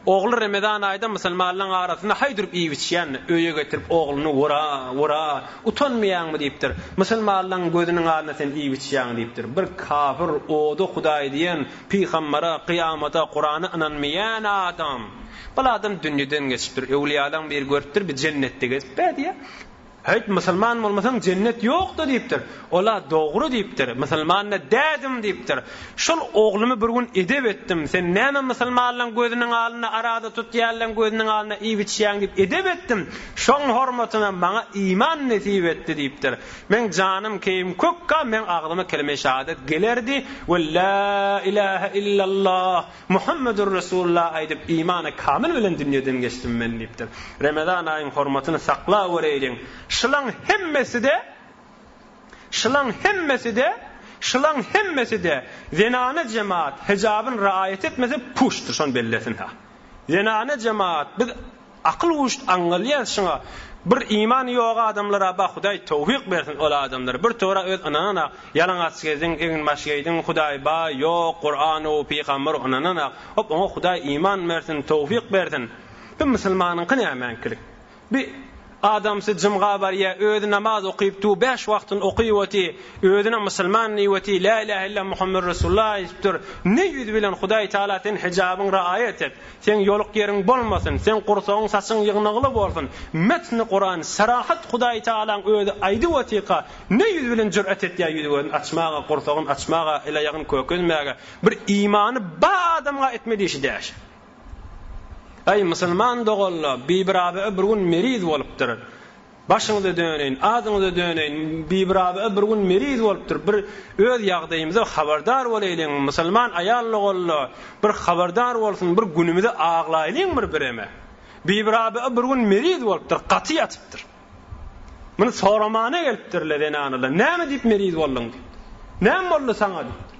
Oğlu Ramazan ayda musulmanlaryň arasynda haýdyryp iýitýän, öýe getirip ogluny wara, utanmaýanmy diýipdir. Musulmanlaryň gözüniň aldyna sen iýitýän diýipdir. Bir kafir oda Hudaý diýen, peýgambera, kıyamata, Qur'ana inanmaýan adam. Bu adam dünýeden geçipdir. Ewliýalaryň bir görüpdir, bir jennetde geçipdir diýe. Hayt musulman bolmasaň cennet ýokdy diýipdir. Ola dogry diýipdir. Musulmanyna dädim diýipdir. Şol oglumy bir gün edep etdim. Sen näme musulmanlaryň gözüniň aldyna arada tutýanlaryň gözüniň aldyna iýitýän diýip edep etdim. Şoň hormatyna maňa iman nesip etdi diýipdir. Men janym keýim kökka men agdyma kelime şahadat gelerdi. Ve la ilahe illallah Muhammedur Resulullah aýdyp imany kamil bilen dünýeden geçdim men diýipdir. Ramazan aýynyň hormatyny sakla wereýin. Şılan hemmesi de zenane cemaat hicabın raayet etmesi puştur son bellesin ha. Zenane cemaat bir akıl uçt angaliyat şuna bir iman yoga adamlara bak Hudaý tawfik bersin ola adamlar bir tora öz anana yalan açgezin egin başgaydın Hudaý ba yok Qur'an o peýgamber anana hop ona Hudaý iman bersin tawfik bersin. Bir musulmanyň kynämänkilik bir adamsy jymga barýa öýde namaz okypdy 5 wagtyn okýwati öýdüne musulman niýeti la ilahe illa Muhammed Resulullah diýipdir. Ne ýüz bilen Hudaý Taala sen hijabyň raayet et. Sen ýoluk ýeriň bolmasyn, sen gursagyň saçyň ýygnagyly bolsun. Metni Qur'an sarahat Hudaý Taalaň öýde aýdy watyka ne ýüz bilen jur'at etýär ýüzüni açmaga, gursagyny açmaga, ila ýagyn kökezmäge bir imany ba adamga etmedi işi däş. Ay musulman dogalla bibirabe bir gün meriz bolupdyr. Başyňyza döneýin, adyňyza döneýin, bibirabe bir gün meriz bolupdyr. Bir öz ýagdaýymyza habardar bolaylyň, musulman aýal dogalla bir habardar bolsun, bir günümizde aglaýlyň bir-bireme. Bibirabe bir gün meriz bolupdyr, gaty ýatypdyr. Muny soramana gelipdirler enanylar. Näme diýip meriz boldyň? Näme boldy saňa diýip?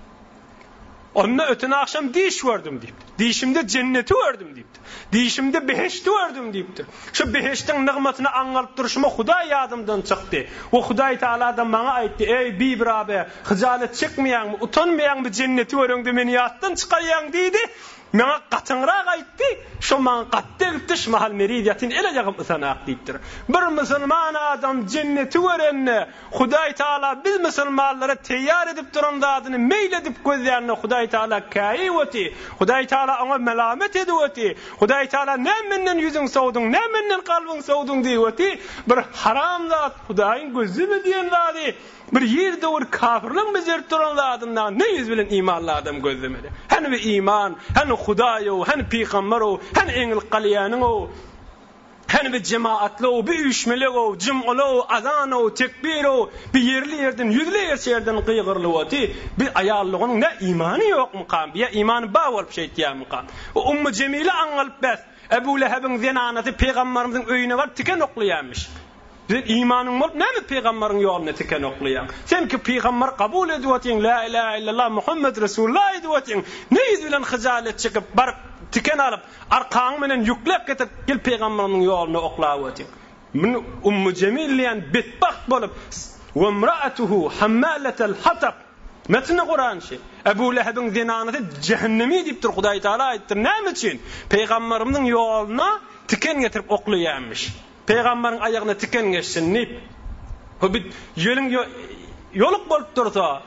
Onna ötüne akşam diş verdim diýipdir. Dişimde cenneti verdim diýipdir. Dişimde beheşti verdim diýipdir. Şu beheştiň nygmatyny aňalyp duruşma Hudaý ýadymdan çykdy. O Hudaý Taala da maňa aýtdy: "Ey bibirabe, hyjalet çekmeýäňmi, utanmaýaňmy cenneti wereňde meni ýatdan çykarýaň" diýdi. Maňa gatynrak aýtdy. Şo maňa gatdy gitdi, mahal meridiýatin ele ýagyp sanak diýipdir. Bir musulman adam cenneti werenne Hudaý Taala biz musulmanlara teýýar edip durandadyny meýil edip gözlerini Hudaý Taala käýweti. Hudaý Taala ona melamet edýäti. Hudaý Taala nämenden ýüzüň sowduň, nämenden kalbyň sowduň diýweti. Bir haram zat Hudaýyň gözü mi diýen zady. Bir ýerde bir kafirliň bejer duranlardan ne ýüz bilen imanly adam gözlemeli. Hani bir iman, hani Hudaýy, hani peýgamber, hani eňil galýanyň o, hani bir cemaatly o, bir üýşmeli o, jum'aly o, azan o, tekbir o, bir ýerli ýerden, ýüzli ýerden gıýgyrly wati, bir aýallygyň ne imany ýokmy kam, ýa imany ba bolup şeýtýärmi kam. O Ummu Cemile aňalyp bäs, Ebu Lehebiň zenanaty peýgamberimiziň öýüne bar tiken oklaýanmyş. Sen imanın bolup näme peýgamberiň ýoluny tiken oklaýan? Sen ki peýgamber kabul edýätiň, la ilahe illallah Muhammed Resulullah edýätiň, ne ýüz bilen hyjalet çekip bar tiken alyp arkaň menen ýüklep getip gel peýgamberiň ýoluny oklaýatyň. Min Ummu Cemil bilen betbaht bolup we imra'atuhu hammalatul hatab. Metni Qur'an şi. Ebu Lehebiň zinanaty cehennemi diýipdir Hudaý Taala aýtdyr. Näme üçin? Peýgamberimiň ýoluny tiken getirip oklaýanmyş. Peýgamberiň aýagyna tiken geçsin nip. O bit ýölüň ýoluk bolup dursa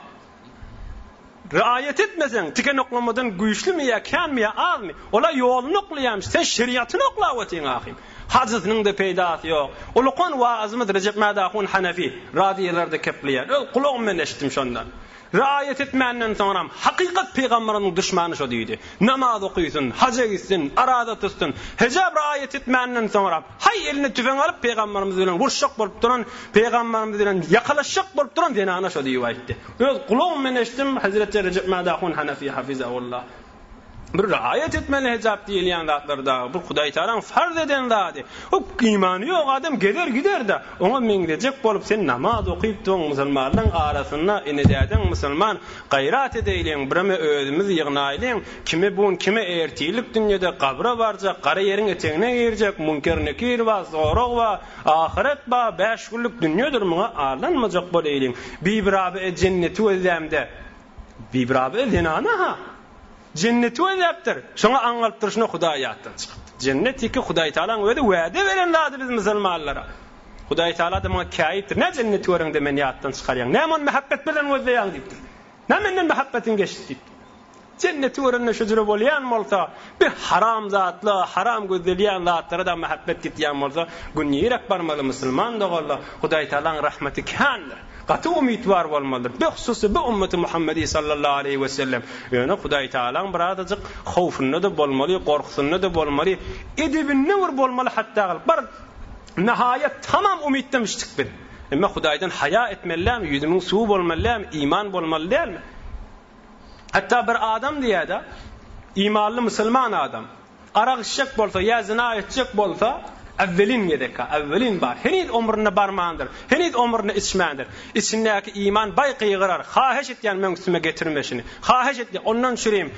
riayet etmesen tiken oklamadan güýçli mi ya kan mi ya az mı? Ola ýoluny oklaýarmyş. Sen şeriatyny oklawatyň ahim. Hazysynyň da peýdasy ýok. Ulukon waazmy Recep Madahun Hanafi radiýalarda keplýär. Kulağım men eşitdim şondan. Riayet etmenden sonra hakikat peygamberinin düşmanı şo diýdi. Namaz okuýsun, haja gitsin, arada tutsun. Hejab riayet etmenden sonra hay eline tüfeň alyp peygamberimiz bilen vurşak bolup duran, peygamberimiz bilen yakalaşak bolup duran denana şo diýip aýtdy. Öz kulağım men eşitdim Hazreti Recep Madahun Hanafi hafizahullah. Bir riayet etmeli hecap diýilýän zatlarda bu Hudaý Taala farz eden zady. O iýmany ýok adam gider de oňa meňdejek bolup sen namaz okyp duň musulmanlaryň arasynda inedäden musulman gaýrat edeýleň birme özümiz ýygnaýlyň kimi bun kimi ertilik dünýede kabra barjak gara ýeriň eteňine girjek münker nekir we zorog we ahiret ba 5 günlük dünýedir muňa arlanmajak boleýleň bibrabe cenneti özlemde bibrabe zenana ha cenneti öýäpdir. Şoňa aňalyp duruşyny Hudaý ýatdan çykypdy. Cennet iki Hudaý Taalaň öýde wäde beren zady biz musulmanlara. Hudaý Taala da maňa käýipdir. Ne cenneti görüňde men ýatdan çykarýan. Nämen mehabbet bilen özleýän diýipdir. Nämen mehabbetin geçdi. Cenneti görünne şujura bolýan bolsa, bir haram zatly, haram gözdelýän zatlara da mehabbet ditýän bolsa, günýerek barmaly musulman dogalla Hudaý Taalaň rahmeti kändir. Gaty umidwar bolmalydyr. Behususy bu ümmeti Muhammedi sallallahu aleyhi ve sellem. Ýöne Hudaý Taalaň birazajyk howfuny da bolmaly, gorkusyny da bolmaly, edibini wir bolmaly hatda bar nihayet tamam umidden iştikdir. Emma Hudaýdan haya etmellämi, ýüzüniň suw bolmalymy, iman bolmaly dälmi? Hatta bir adam diýär-de, imanly musulman adam, araq içjek bolsa, ýa zina etjek bolsa, evvelin yedeka, evvelin bar. Henüz ömrüne barmandır. Henüz ömrüne içmändir. İçindäki iman bay qygyrar. Haheş etýän meňsime getirmeşini. Haheş etdi. Ondan şürem.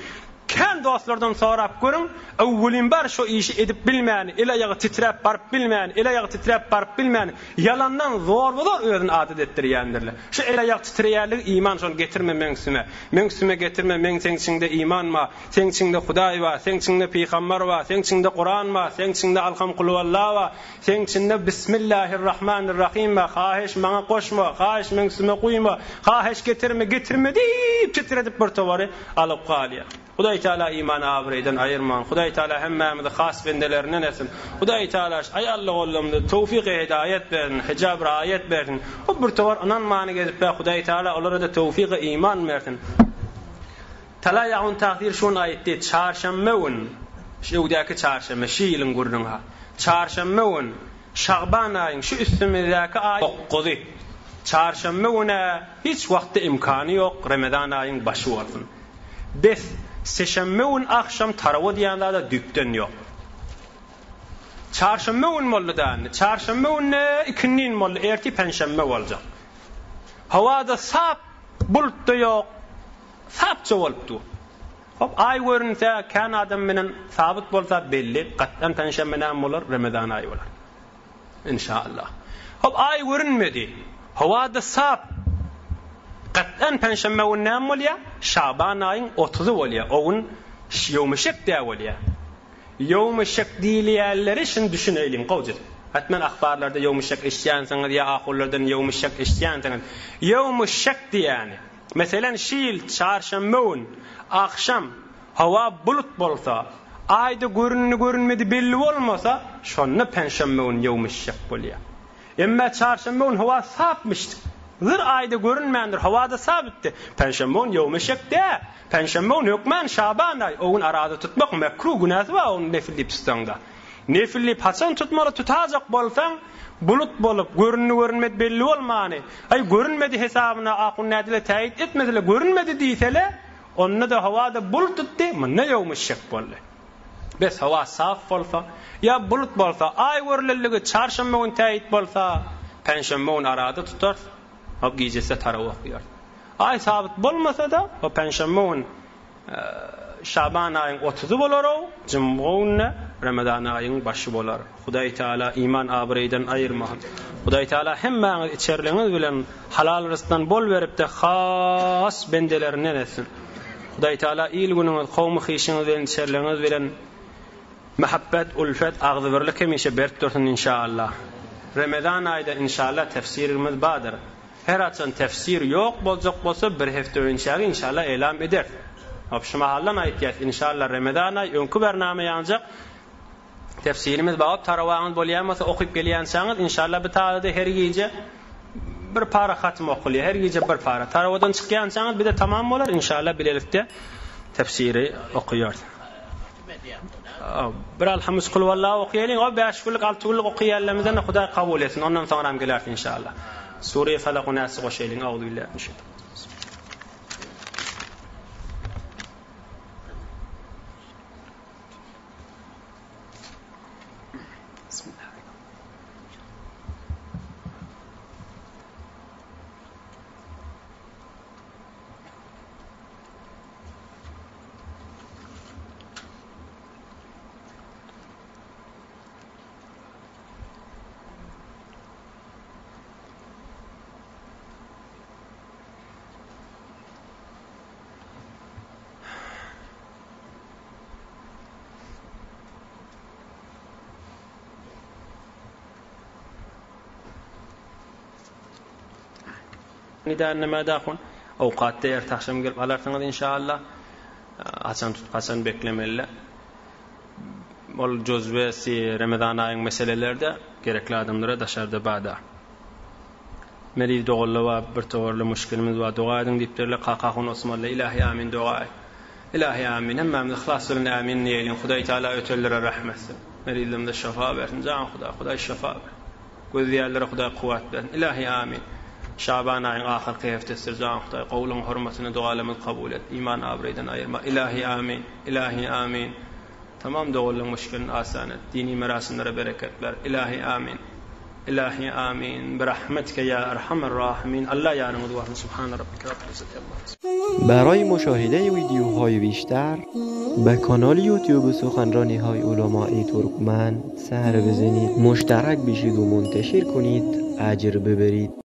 Kan dostlardan sorap görün, evvelin bar şo işi edip bilmän, ele ýagy titrep barp bilmän, ele ýagy titrep barp bilmän, yalandan zor bolar özüni adat etdirýändirler. Şu ele ýagy titrýärlik iman şonu getirme meňsime. Meňsime getirme, meň seň içinde iman ma, seň içinde Hudaý wa, seň içinde peýgamber wa, seň içinde Qur'an ma, seň içinde alham qul huwallahu wa, seň içinde bismillahirrahmanirrahim wa, haheş maňa goşma, haheş meňsime guýma, haheş getirme diýip titredip bir towary alyp galýar. Hudaý Taala iman abreyden ayırman. Hudaý Taala hemmemizi has bendelerinden etsin. Hudaý Taala aýally gollamda tawfiq hidayet bersin, hijab riayet bersin. O bir tawar anan many gezip Hudaý Taala olara da tawfiq iman bersin. Tala ýagun taqdir şonu aýtdy, çarşamba gün, şuwdäki çarşamba şiýilin gurdyň ha. Çarşamba gün, Şaban aýyň şu üstümizdäki aý 9. Çarşamba güne hiç wagtda imkany ýok, Ramazan aýyň başy bolsun. Bes seşemme gün akşam tarawih diýenlerde düpden ýok. Çarşamba gün mollydan, çarşamba günne ikinin moll erti penşemme boljak. Hawada sap bulutda ýok. Sapça bolupdy. Hop ay görünse kan adam menen sabit bolsa belli, gatdan penşemmeden bolar, Ramazan aýy bolar. İnşallah. Hop ay görünmedi. Hawada sap gatdan penşemme günnäm bolýar, Şaban aýyň 30-y bolýar. Ogun ýowmuşek diýär bolýar. Ýowmuşek diýilýärleri şunu düşüneýliň gowjy. Hatman ahbarlarda ýowmuşek eşýänsiňiz ýa ahullardan ýowmuşek eşýänsiňiz. Ýowmuşek diýäni. Meselen şiýil çarşamba gün akşam hawa bulut bolsa, aýda görünmedi belli bolmasa, şonu penşemme gün ýowmuşek bolýar. Emma çarşamba gün hawa sapmışdy. Zır ayda görünmändir, hawada sabitdi. Penşemme gün ýowmuşekde, penşemme gün hökmen Şaban aý, ogun arada tutmak mekruh günäsi we onu nefilli tutanda. Nefilli haçan tutmaly tutajak bolsaň, bulut bolup görünmedi belli bolmany. Ay görünmedi hesabyna aqul nädile taýit etmedile, görünmedi diýsele, onda da hawada bulut tutdy, menne ýowmuşek boldy. Bes hawa saf bolsa, ya bulut bolsa, ay görünligi çarşamba gün taýit bolsa, penşemme gün arada tutar. Hop gecesi tarawih okuyar. Ay sabit bolmasa da o penşemme gün Şaban aýyň 30-y bolar o, Juma günne Ramazan aýyň başy bolar. Hudaý Taala iman abreyden aýyrmahan. Hudaý Taala hemmäňiz içerliňiz bilen halal rızkdan bol berip de has bendelerinden etsin. Hudaý Taala il günüňiz, gowmy hyşyňyz bilen içerliňiz bilen mehabbet, ulfet, agzybirlik hemişe berip dursun inşallah. Ramazan aýda inşallah tefsirimiz badyr. Her açan tefsir yok bolacak bolsa bir hafta önce inşallah elan eder. Hop şu mahallan ayet inşallah Ramazan ay önkü bername yanacak. Tefsirimiz bağıp tarawağın bolýanmasa okuyup gelýänsiňiz inşallah bir taýda her gece bir para hatm okulýar. Her gece bir para. Tarawadan çykýansyňyz bir de tamam bolar inşallah bilelikde tefsiri okuýar. Bir alhamdulillah kul vallahu okuýalyň o 5 günlük 6 günlük okuýanlarymyzdan Hudaý kabul etsin. Ondan soňra hem geler inşallah. Sure Falaq we Nas goşaýlyň. Auzu billahi minash-şeytan. Nida nima daqun awqatda ertaxşam gelip alarsyňyz inşallah açan tutqasan beklemeli. Ol jozbesi Ramazan aýyň meselelerde gerekli adamlara daşarda bada. Meri dogallawa bir towerli müşkilimiz wa dua edin diýipdirler qaqaqun Osmanlı ilahi amin dua. İlahi amin hemmem ihlas bilen amin diýelim. Hudaý taala ötellere rahmet. Merilimde şafa bersin. Can Hudaý şafa ber. Gözýärlere Hudaý kuwat bersin. İlahi amin. Şaban ayın ahir heftesir can Hudaý qowluň hurmatyny dualamy kabul et. İman abreyden ayırma. İlahi amin. İlahi amin. Tamam dogulun müşkilin asan et. Dini merasimlere bereketler. İlahi amin. İlahi amin. Birahmetike ya erhamer rahimin. Allah ya'lamu du'ahu subhan rabbika rabbil izzati amma yasifun. برای مشاهده ویدیوهای بیشتر به کانال یوتیوب سخنرانی‌های علمای ترکمن سر بزنید، مشترک بشید و منتشر کنید، اجر ببرید.